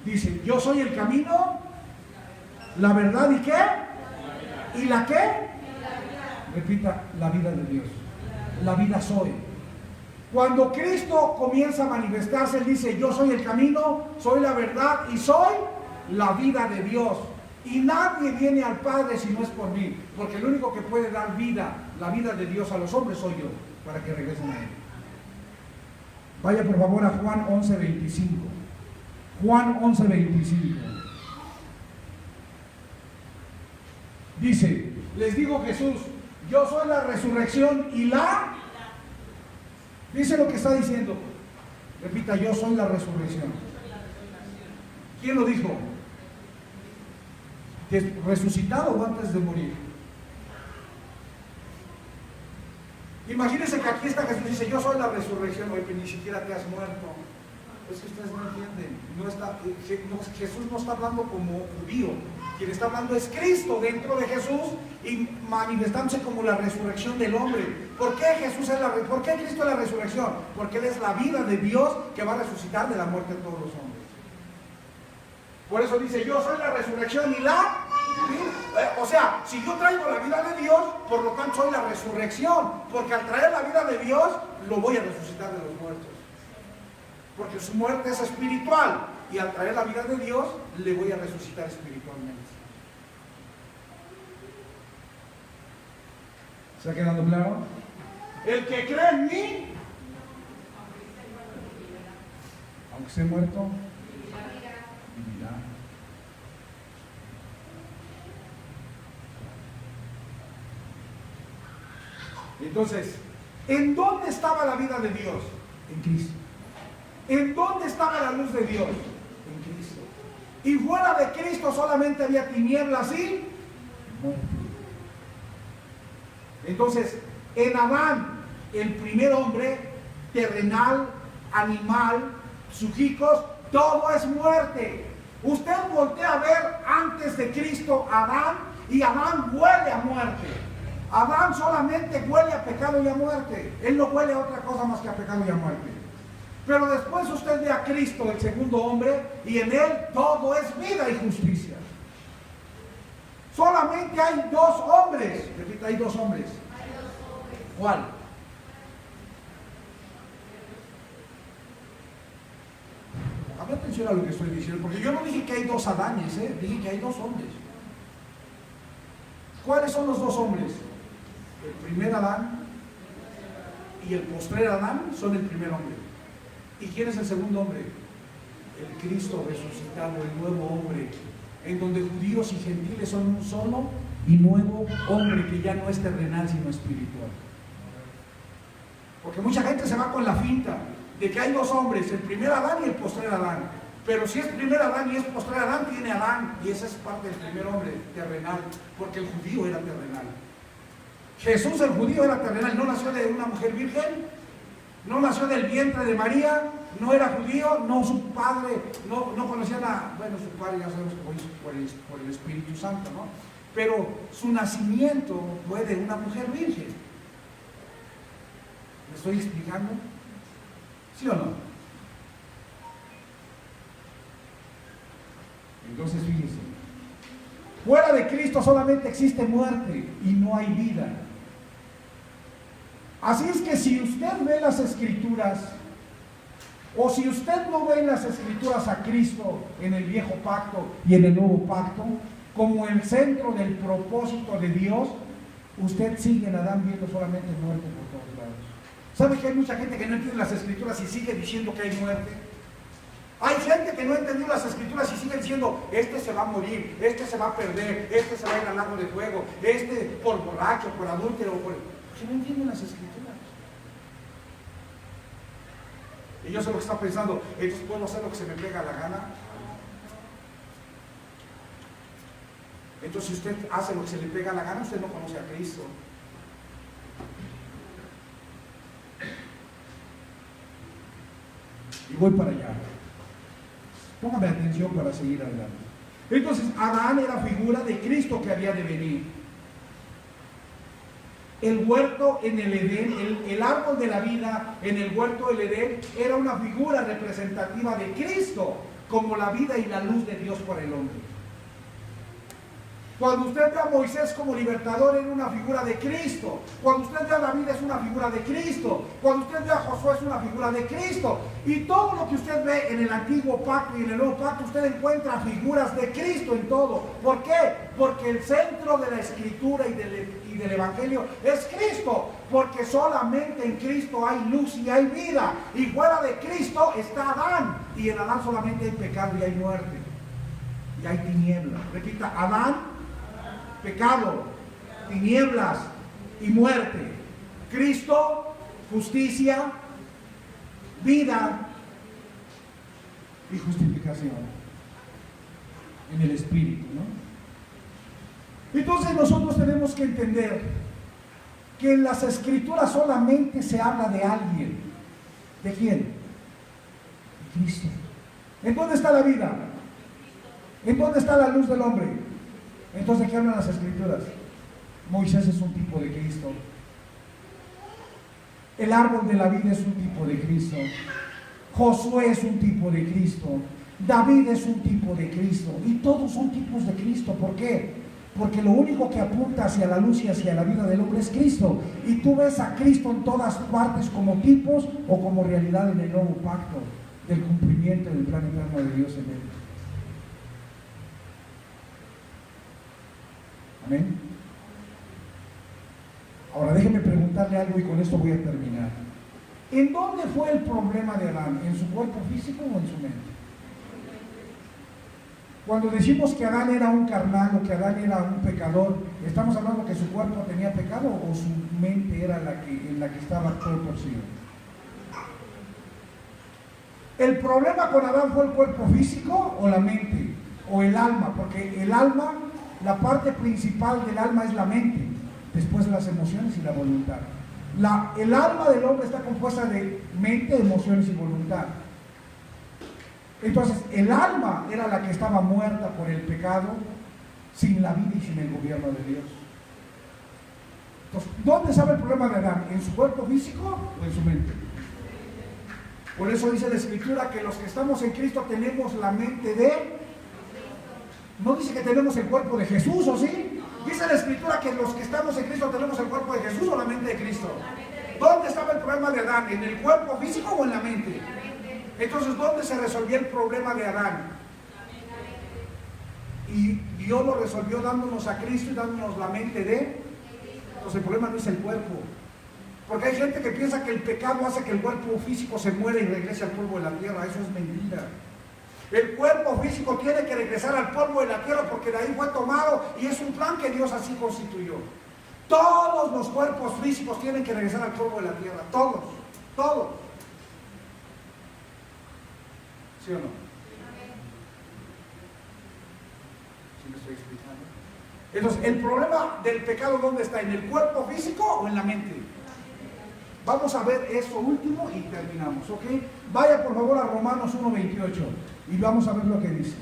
Dice, yo soy el camino, la verdad y qué, y la qué, repita, la vida de Dios. La vida soy. Cuando Cristo comienza a manifestarse, Él dice: yo soy el camino, soy la verdad y soy la vida de Dios. Y nadie viene al Padre si no es por mí, porque el único que puede dar vida, la vida de Dios a los hombres, soy yo, para que regresen a Él. Vaya por favor a Juan 11:25. Juan 11:25. Dice: les digo Jesús, yo soy la resurrección y la... Dice lo que está diciendo. Repita: yo soy la resurrección. ¿Quién lo dijo? ¿Resucitado o antes de morir? Imagínense que aquí está Jesús y dice: yo soy la resurrección. Oye, pero ni siquiera te has muerto. Es que ustedes no entienden. Jesús no está hablando como judío. Quien está hablando es Cristo dentro de Jesús y manifestándose como la resurrección del hombre. ¿Por qué ¿Por qué Cristo es la resurrección? Porque Él es la vida de Dios que va a resucitar de la muerte a todos los hombres. Por eso dice: yo soy la resurrección y la... O sea, si yo traigo la vida de Dios, por lo tanto soy la resurrección, porque al traer la vida de Dios, lo voy a resucitar de los muertos. Porque su muerte es espiritual, y al traer la vida de Dios, le voy a resucitar espiritualmente. ¿Se ha quedado claro? El que cree en mí, aunque esté muerto, vivirá. Entonces, ¿en dónde estaba la vida de Dios? En Cristo. ¿En dónde estaba la luz de Dios? En Cristo. Y fuera de Cristo solamente había tinieblas y muerte. Entonces, en Adán, el primer hombre, terrenal, animal, sus hijos, todo es muerte. Usted voltea a ver antes de Cristo a Adán, y Adán huele a muerte. Adán solamente huele a pecado y a muerte. Él no huele a otra cosa más que a pecado y a muerte. Pero después usted ve a Cristo, el segundo hombre, y en Él todo es vida y justicia. Solamente hay dos hombres. Repita: hay dos hombres. ¿Cuál? Ponga atención a lo que estoy diciendo, porque yo no dije que hay dos Adanes, dije que hay dos hombres. ¿Cuáles son los dos hombres? El primer Adán y el postrer Adán son el primer hombre. ¿Y quién es el segundo hombre? El Cristo resucitado, el nuevo hombre, en donde judíos y gentiles son un solo y nuevo hombre, que ya no es terrenal sino espiritual. Porque mucha gente se va con la finta de que hay dos hombres, el primer Adán y el postrer Adán. Pero si es primer Adán y es postrer Adán, tiene Adán, y esa es parte del primer hombre terrenal, porque el judío era terrenal. Jesús, el judío, era terrenal, no nació de una mujer virgen, no nació del vientre de María, no era judío, no, su padre, no conocía a, bueno, su padre ya sabemos que fue por el Espíritu Santo, ¿no? Pero su nacimiento fue de una mujer virgen. ¿Me estoy explicando? ¿Sí o no? Entonces fíjense, fuera de Cristo solamente existe muerte y no hay vida. Así es que si usted ve las Escrituras, o si usted no ve en las Escrituras a Cristo en el viejo pacto y en el nuevo pacto como el centro del propósito de Dios, usted sigue en Adán viendo solamente muerte por todos lados. ¿Sabe que hay mucha gente que no entiende las Escrituras y sigue diciendo que hay muerte? Hay gente que no entendió las Escrituras y sigue diciendo: este se va a morir, este se va a perder, este se va a ir al lago de fuego, este por borracho, por adúltero, porque no entienden las Escrituras. Y yo sé lo que está pensando: entonces puedo hacer lo que se me pega la gana. Entonces, si usted hace lo que se le pega la gana, usted no conoce a Cristo. Y voy para allá. Póngame atención para seguir adelante. Entonces, Adán era figura de Cristo que había de venir. El huerto en el Edén, el árbol de la vida en el huerto del Edén, era una figura representativa de Cristo como la vida y la luz de Dios para el hombre. Cuando usted ve a Moisés como libertador, era una figura de Cristo. Cuando usted ve a David, es una figura de Cristo. Cuando usted ve a Josué, es una figura de Cristo. Y todo lo que usted ve en el antiguo pacto y en el nuevo pacto, usted encuentra figuras de Cristo en todo. ¿Por qué? Porque el centro de la escritura y del evangelio es Cristo. Porque solamente en Cristo hay luz y hay vida. Y fuera de Cristo está Adán. Y en Adán solamente hay pecado y hay muerte. Y hay tinieblas. Repita, Adán, pecado, tinieblas y muerte. Cristo, justicia, vida y justificación en el Espíritu, ¿no? Entonces nosotros tenemos que entender que en las Escrituras solamente se habla de alguien. ¿De quién? De Cristo. ¿En dónde está la vida? ¿En dónde está la luz del hombre? Entonces, ¿de qué hablan las Escrituras? Moisés es un tipo de Cristo. El árbol de la vida es un tipo de Cristo. Josué es un tipo de Cristo. David es un tipo de Cristo. Y todos son tipos de Cristo. ¿Por qué? Porque lo único que apunta hacia la luz y hacia la vida del hombre es Cristo. Y tú ves a Cristo en todas partes como tipos o como realidad en el nuevo pacto del cumplimiento del plan eterno de Dios en él. Amén. Ahora déjeme preguntarle algo y con esto voy a terminar. ¿En dónde fue el problema de Adán? ¿En su cuerpo físico o en su mente? Cuando decimos que Adán era un carnal o que Adán era un pecador, ¿estamos hablando que su cuerpo tenía pecado o su mente era en la que estaba todo torcido? ¿El problema con Adán fue el cuerpo físico o la mente? ¿O el alma? Porque el alma, la parte principal del alma es la mente, después las emociones y la voluntad. El alma del hombre está compuesta de mente, emociones y voluntad. Entonces, el alma era la que estaba muerta por el pecado, sin la vida y sin el gobierno de Dios. Entonces, ¿dónde estaba el problema de Adán? ¿En su cuerpo físico o en su mente? Por eso dice la Escritura que los que estamos en Cristo tenemos la mente de... No dice que tenemos el cuerpo de Jesús, ¿o sí? Dice la Escritura que los que estamos en Cristo tenemos el cuerpo de Jesús o la mente de Cristo. ¿Dónde estaba el problema de Adán? ¿En el cuerpo físico o en la mente? Entonces, ¿dónde se resolvió el problema de Adán? Y Dios lo resolvió dándonos a Cristo y dándonos la mente de... Entonces el problema no es el cuerpo. Porque hay gente que piensa que el pecado hace que el cuerpo físico se muera y regrese al polvo de la tierra. Eso es mentira. El cuerpo físico tiene que regresar al polvo de la tierra porque de ahí fue tomado y es un plan que Dios así constituyó. Todos los cuerpos físicos tienen que regresar al polvo de la tierra. Todos. Todos. ¿Sí o no? ¿Sí me estoy explicando? Entonces, ¿el problema del pecado dónde está? ¿En el cuerpo físico o en la mente? Vamos a ver eso último y terminamos, ¿ok? Vaya por favor a Romanos 1:28 y vamos a ver lo que dice.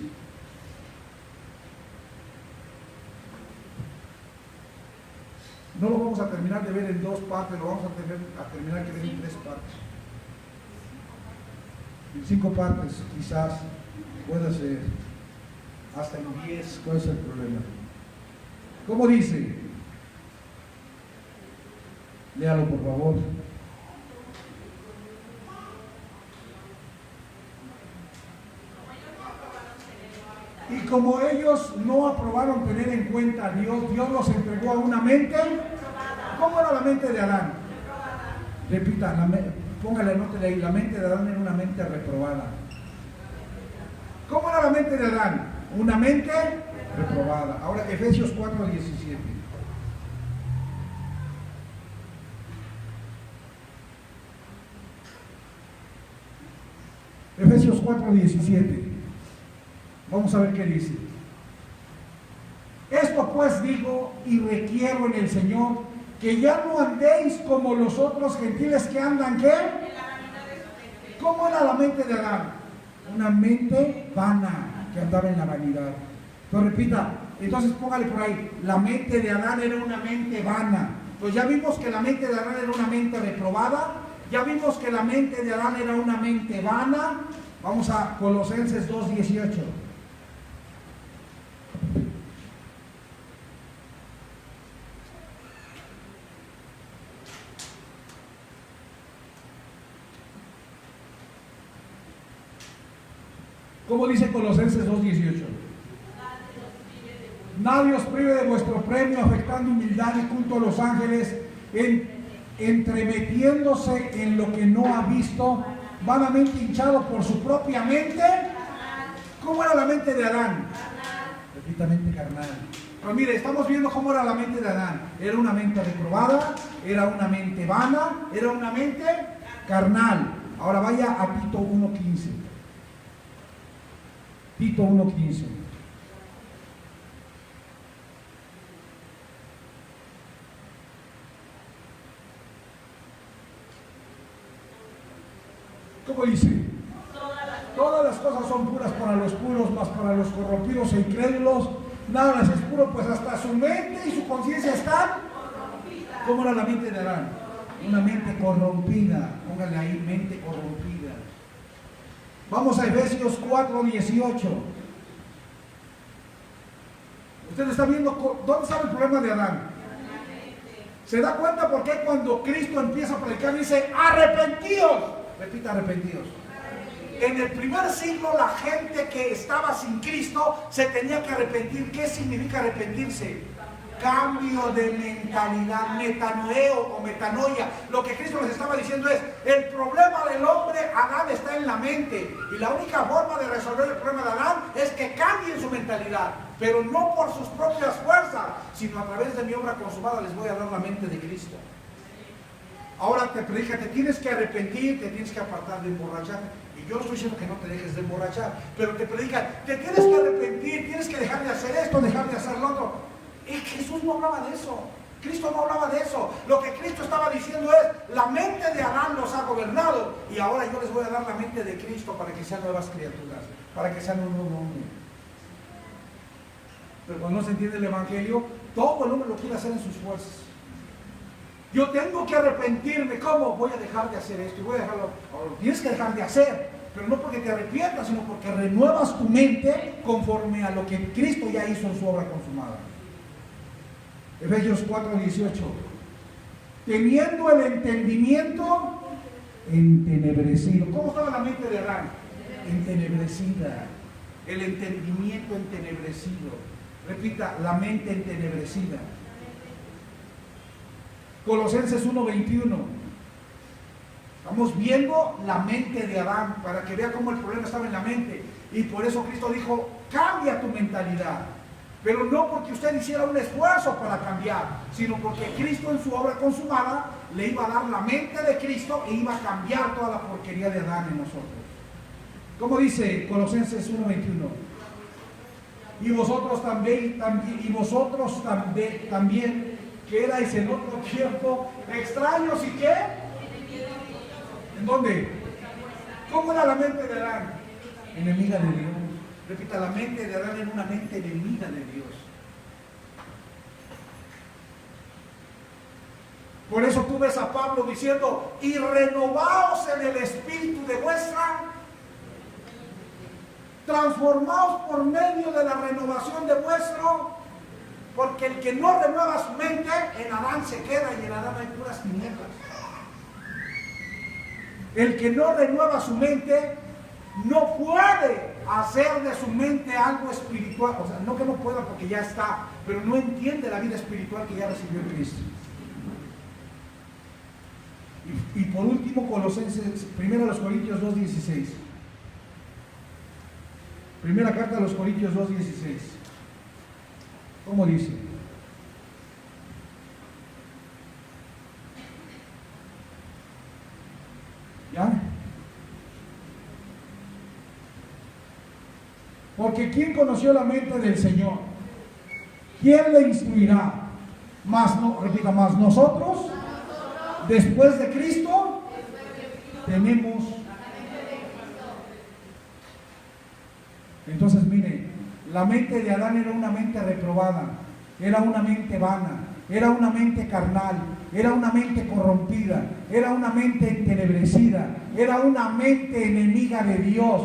No lo vamos a terminar de ver en dos partes, lo vamos a terminar de ver en tres partes. En 5 partes, quizás, puede ser, hasta en 10, ¿cuál es el problema? ¿Cómo dice? Léalo por favor. Y como ellos no aprobaron tener en cuenta a Dios, Dios los entregó a una mente. ¿Cómo era la mente de Adán? Repita, póngale nota ahí, la mente de Adán era una mente reprobada. ¿Cómo era la mente de Adán? Una mente reprobada. Ahora, Efesios 4:17. Efesios 4:17. Vamos a ver qué dice. Esto pues digo y requiero en el Señor que ya no andéis como los otros gentiles que andan, ¿qué? ¿Cómo era la mente de Adán? Una mente vana que andaba en la vanidad. Pero repita, entonces póngale por ahí, la mente de Adán era una mente vana. Pues ya vimos que la mente de Adán era una mente reprobada, ya vimos que la mente de Adán era una mente vana. Vamos a Colosenses 2:18. ¿Cómo dice Colosenses 2:18? Nadie os prive de vuestro premio, afectando humildad y culto a los ángeles, entremetiéndose en lo que no ha visto, vanamente hinchado por su propia mente. ¿Cómo era la mente de Adán? Repita, mente carnal. Pues mire, estamos viendo cómo era la mente de Adán. Era una mente reprobada, era una mente vana, era una mente carnal. Ahora vaya a Tito 1:15. Tito 1:15. ¿Cómo dice? Todas las cosas son puras para los puros, mas para los corrompidos e incrédulos nada les es puro, pues hasta su mente y su conciencia están. ¿Cómo era la mente de Adán? Una mente corrompida. Póngale ahí, mente corrompida. Vamos a Efesios 4:18. Usted está viendo dónde está el problema de Adán. ¿Se da cuenta por qué cuando Cristo empieza a predicar dice arrepentíos? Repita, arrepentíos. En el primer siglo la gente que estaba sin Cristo se tenía que arrepentir. ¿Qué significa arrepentirse? Cambio de mentalidad, metanoeo o metanoia. Lo que Cristo les estaba diciendo es, el problema del hombre, Adán, está en la mente. Y la única forma de resolver el problema de Adán es que cambien su mentalidad. Pero no por sus propias fuerzas, sino a través de mi obra consumada les voy a dar la mente de Cristo. Ahora te predica, te tienes que arrepentir, te tienes que apartar de emborrachar. Y yo no estoy diciendo que no te dejes de emborrachar, pero te predica, te tienes que arrepentir, tienes que dejar de hacer esto, dejar de hacer lo otro. Y Jesús no hablaba de eso. Cristo no hablaba de eso. Lo que Cristo estaba diciendo es, la mente de Adán los ha gobernado y ahora yo les voy a dar la mente de Cristo para que sean nuevas criaturas, para que sean un nuevo hombre. Pero cuando no se entiende el Evangelio, todo el hombre lo quiere hacer en sus fuerzas. Yo tengo que arrepentirme. ¿Cómo? Voy a dejar de hacer esto y voy a dejarlo. Ahora, tienes que dejar de hacer, pero no porque te arrepientas, sino porque renuevas tu mente conforme a lo que Cristo ya hizo en su obra consumada. Efesios 4:18. Teniendo el entendimiento entenebrecido. ¿Cómo estaba la mente de Adán? Entenebrecida. El entendimiento entenebrecido. Repita, la mente entenebrecida. Colosenses 1:21. Estamos viendo la mente de Adán para que vea cómo el problema estaba en la mente. Y por eso Cristo dijo, cambia tu mentalidad. Pero no porque usted hiciera un esfuerzo para cambiar, sino porque Cristo en su obra consumada le iba a dar la mente de Cristo e iba a cambiar toda la porquería de Adán en nosotros. ¿Cómo dice Colosenses 1:21? Y vosotros también, que erais en otro tiempo extraños y qué. ¿En dónde? ¿Cómo era la mente de Adán? Enemiga de Dios. Repita, la mente de Adán era una mente enemiga de Dios. Por eso tú ves a Pablo diciendo, y renovaos en el espíritu de vuestra, transformaos por medio de la renovación de vuestro, porque el que no renueva su mente, en Adán se queda y en Adán hay puras tinieblas. El que no renueva su mente, no puede hacer de su mente algo espiritual. O sea, no que no pueda porque ya está, pero no entiende la vida espiritual que ya recibió en Cristo. Y por último, Colosenses, 1 Corintios 2:16. Primera carta a los Corintios 2:16. ¿Cómo dice? ¿Ya? Porque ¿quién conoció la mente del Señor? ¿Quién le instruirá? Repita más, nosotros, después de Cristo, tenemos. Entonces mire, la mente de Adán era una mente reprobada, era una mente vana, era una mente carnal, era una mente corrompida, era una mente entenebrecida, era una mente enemiga de Dios.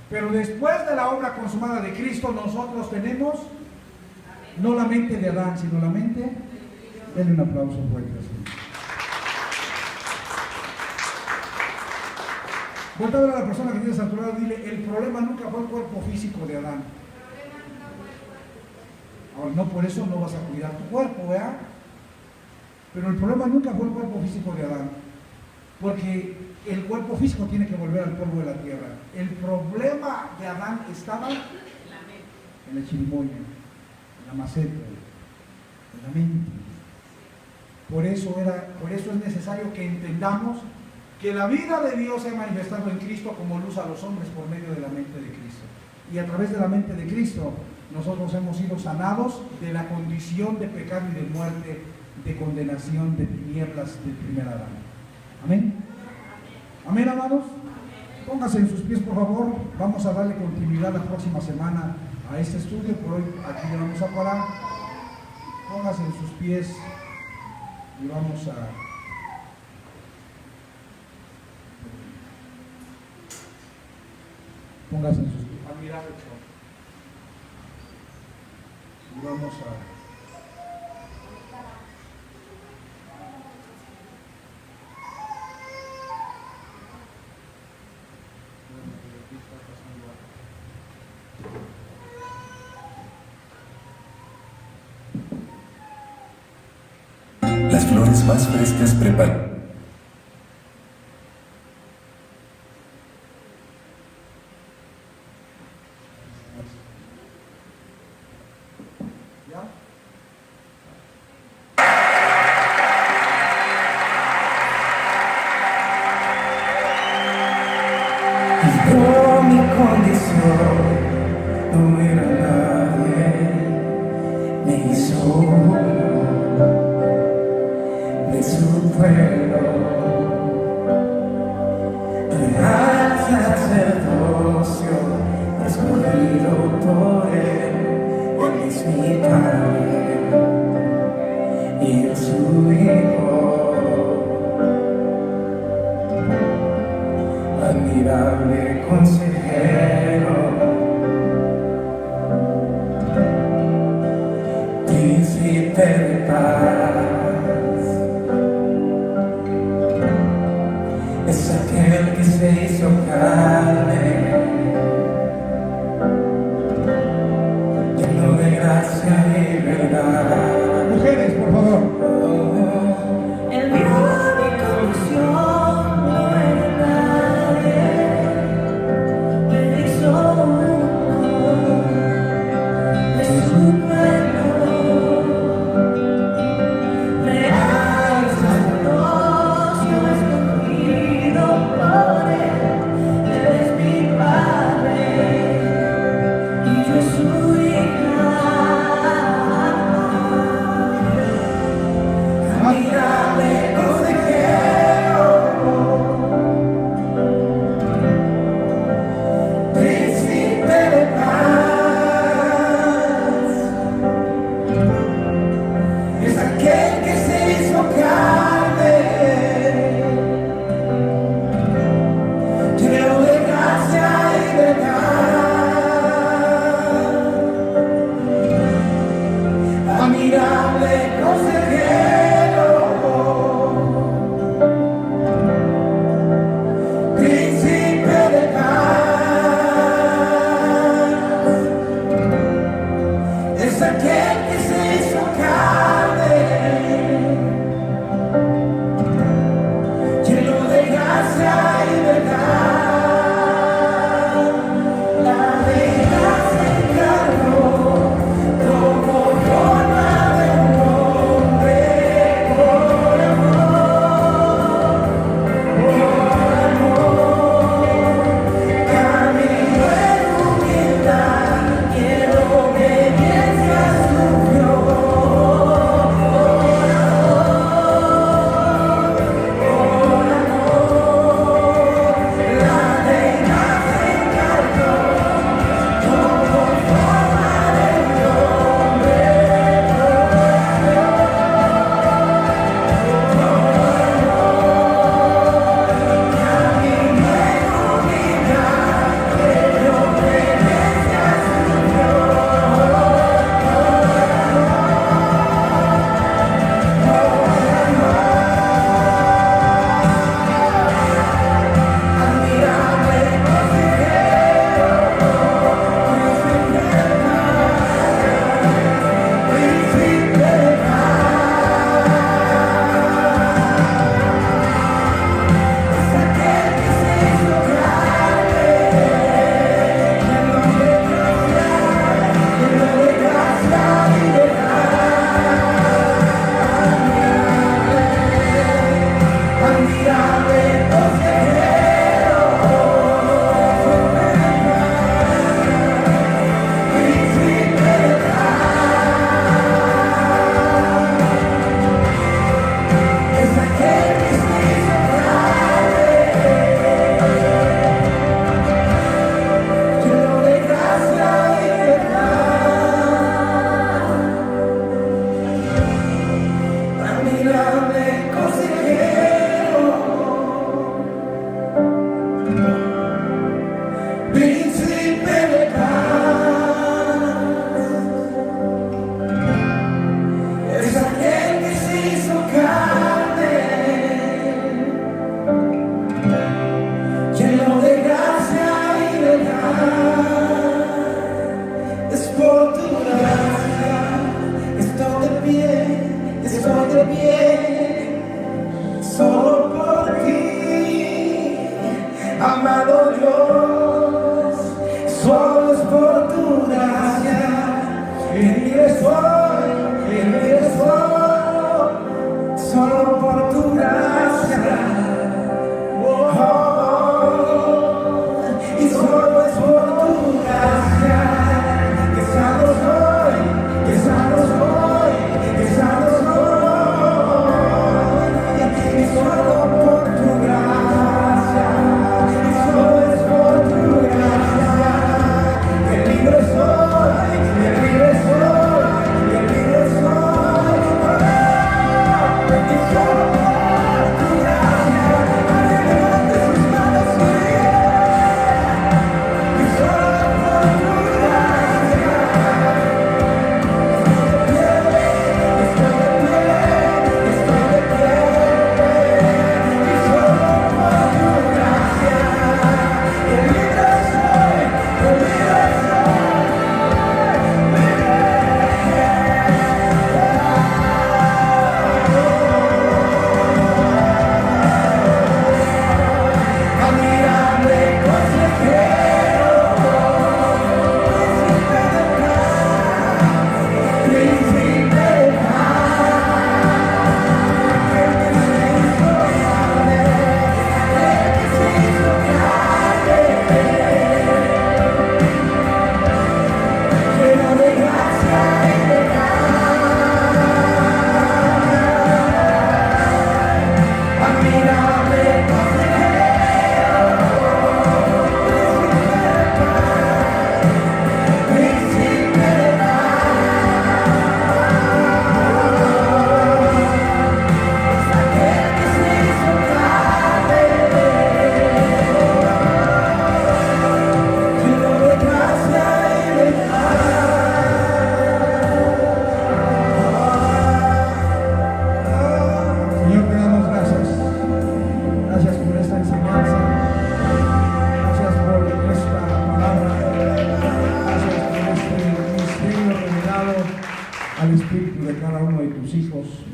Pero después de la obra consumada de Cristo, nosotros tenemos no la mente de Adán, sino la mente. Denle un aplauso fuerte. Cuéntale a la persona que tienes a tu lado, dile, el problema nunca fue el cuerpo físico de Adán. Ahora, no por eso no vas a cuidar tu cuerpo, ¿verdad? Pero el problema nunca fue el cuerpo físico de Adán, porque el cuerpo físico tiene que volver al polvo de la tierra. El problema de Adán estaba en la chirimoya, en la maceta, en la mente. Por eso es necesario que entendamos que la vida de Dios se ha manifestado en Cristo como luz a los hombres por medio de la mente de Cristo. Y a través de la mente de Cristo, nosotros hemos sido sanados de la condición de pecado y de muerte, de condenación, de tinieblas del primer Adán. Amén. Amén, amados. Pónganse en sus pies, por favor. Vamos a darle continuidad la próxima semana a este estudio. Por hoy aquí le vamos a parar. Pónganse en sus pies y vamos a póngase en sus pies. A mirar el sol. Y vamos a Las flores más frescas preparan. Por mi condición no era nadie, me hizo de su pueblo, al sacerdocio escogido por él es mi Padre y yo su Hijo. Admirable consejero, príncipe de paz, es aquel que se hizo carne, lleno de gracia y verdad. mujeres, por favor. Él vio mi condición, no era nadie, me hizo de su pueblo,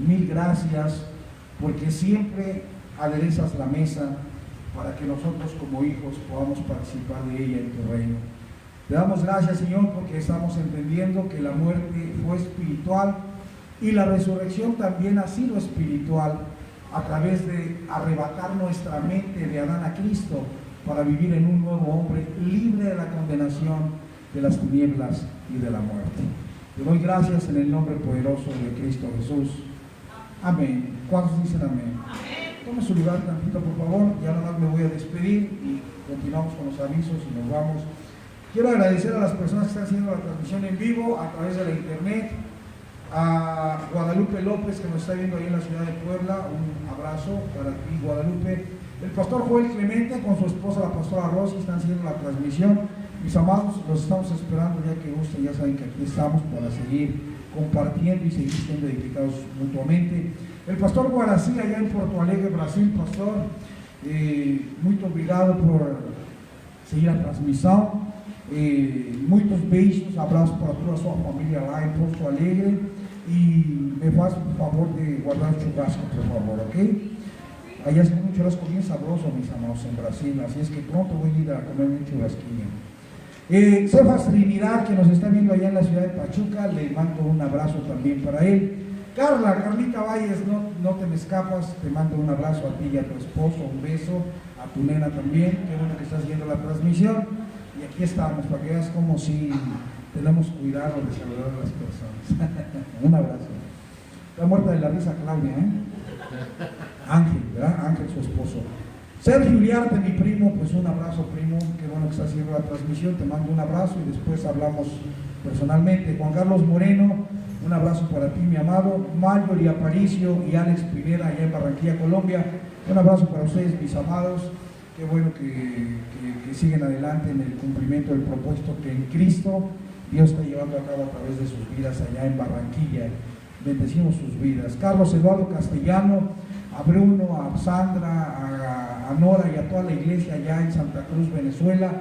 mil gracias, porque siempre aderezas la mesa para que nosotros como hijos podamos participar de ella en tu reino. Te damos gracias, Señor, porque estamos entendiendo que la muerte fue espiritual y la resurrección también ha sido espiritual, a través de arrebatar nuestra mente de Adán a Cristo para vivir en un nuevo hombre libre de la condenación, de las tinieblas y de la muerte. Te doy gracias en el nombre poderoso de Cristo Jesús. Amén. ¿Cuántos dicen amén? Tome su lugar tantito, por favor. Ya nada más me voy a despedir y continuamos con los avisos y nos vamos. Quiero agradecer a las personas que están haciendo la transmisión en vivo a través de la internet. A Guadalupe López, que nos está viendo ahí en la ciudad de Puebla, un abrazo para ti, Guadalupe. El pastor Joel Clemente con su esposa, la pastora Rosy, están haciendo la transmisión. Mis amados, los estamos esperando ya que guste, ya saben que aquí estamos para seguir compartiendo y seguir siendo edificados mutuamente. El pastor Guarací, allá en Porto Alegre, Brasil, pastor, muy obrigado por seguir a transmissão. Muitos beijos, abraços para toda a sua família lá em Porto Alegre e me faz por favor de guardar o churrasco, por favor, ¿ok? Allá es un churrasco bien sabroso, mis amados, en Brasil, así es que pronto voy a ir a comer un churrasquillo. Cefas Trinidad, que nos está viendo allá en la ciudad de Pachuca, le mando un abrazo también para él. Carlita Valles, no te me escapas, te mando un abrazo a ti y a tu esposo, un beso, a tu nena también, qué bueno que estás viendo la transmisión. Y aquí estamos, para que veas como si tenemos cuidado de saludar a las personas. Un abrazo. Está muerta de la risa Claudia, Ángel, ¿verdad? Ángel, su esposo. Sergio Uriarte, mi primo, pues un abrazo, primo, qué bueno que está haciendo la transmisión, te mando un abrazo y después hablamos personalmente. Juan Carlos Moreno, un abrazo para ti, mi amado. Mario y Aparicio y Alex Pineda, allá en Barranquilla, Colombia, un abrazo para ustedes, mis amados. Qué bueno que siguen adelante en el cumplimiento del propósito que en Cristo Dios está llevando a cabo a través de sus vidas allá en Barranquilla. Bendecimos sus vidas. Carlos Eduardo Castellano, a Bruno, a Sandra, a Nora y a toda la iglesia allá en Santa Cruz, Venezuela.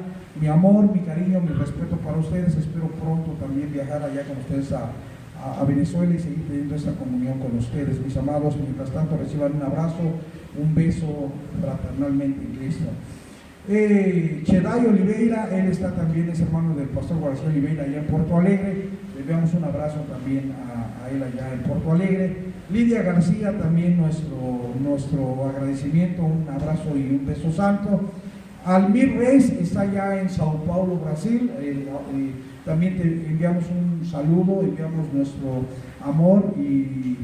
Mi amor, mi cariño, mi respeto para ustedes. Espero pronto también viajar allá con ustedes a Venezuela y seguir teniendo esta comunión con ustedes, mis amados. Mientras tanto, reciban un abrazo, un beso fraternalmente en Cristo. Cheday Oliveira, él está también, es hermano del pastor Guarací Oliveira allá en Porto Alegre. Le enviamos un abrazo también a él allá en Porto Alegre. Lidia García, también nuestro agradecimiento, un abrazo y un beso santo. Almir Reis está allá en Sao Paulo, Brasil. También te enviamos un saludo, enviamos nuestro amor y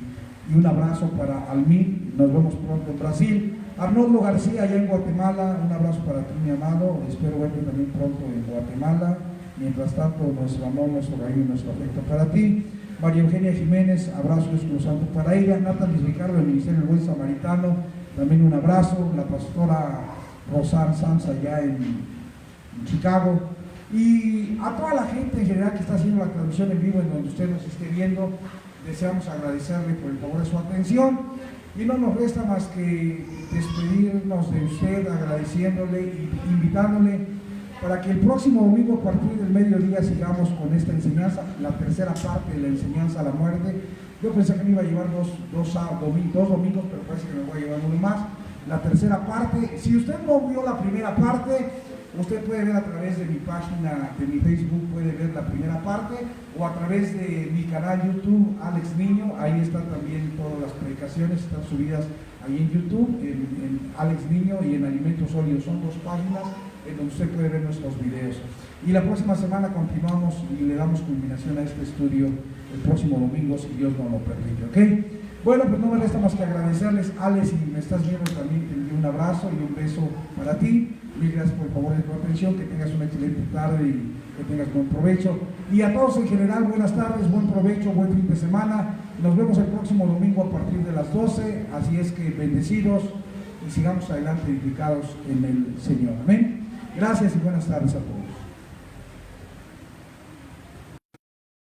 un abrazo para Almir. Nos vemos pronto en Brasil. Arnoldo García, allá en Guatemala, un abrazo para ti, mi amado. Espero verte también pronto en Guatemala. Mientras tanto, nuestro amor, nuestro cariño y nuestro afecto para ti. María Eugenia Jiménez, abrazo exclusante para ella. Natalie Ricardo, del Ministerio del Buen Samaritano, también un abrazo. La pastora Rosar Sanz, allá en Chicago. Y a toda la gente en general que está haciendo la transmisión en vivo, en donde usted nos esté viendo, deseamos agradecerle por el favor de su atención. Y no nos resta más que despedirnos de usted, agradeciéndole y invitándole para que el próximo domingo a partir del mediodía sigamos con esta enseñanza, la tercera parte de la enseñanza a la muerte. Yo pensé que me iba a llevar dos domingos, pero parece que me voy a llevar uno más. La tercera parte, si usted no vio la primera parte, usted puede ver a través de mi página, de mi Facebook, puede ver la primera parte, o a través de mi canal YouTube, Alex Niño. Ahí están también todas las predicaciones, están subidas ahí en YouTube, en Alex Niño y en Alimentos Sólidos. Son dos páginas en donde usted puede ver nuestros videos. Y la próxima semana continuamos y le damos culminación a este estudio el próximo domingo, si Dios no lo permite, ¿ok? Bueno, pues no me resta más que agradecerles. Alex, si me estás viendo también, te envío un abrazo y un beso para ti. Mil gracias por el favor de tu atención, que tengas una excelente tarde y que tengas buen provecho. Y a todos en general, buenas tardes, buen provecho, buen fin de semana. Nos vemos el próximo domingo a partir de las 12, así es que bendecidos y sigamos adelante edificados en el Señor. Amén. Gracias y buenas tardes a todos.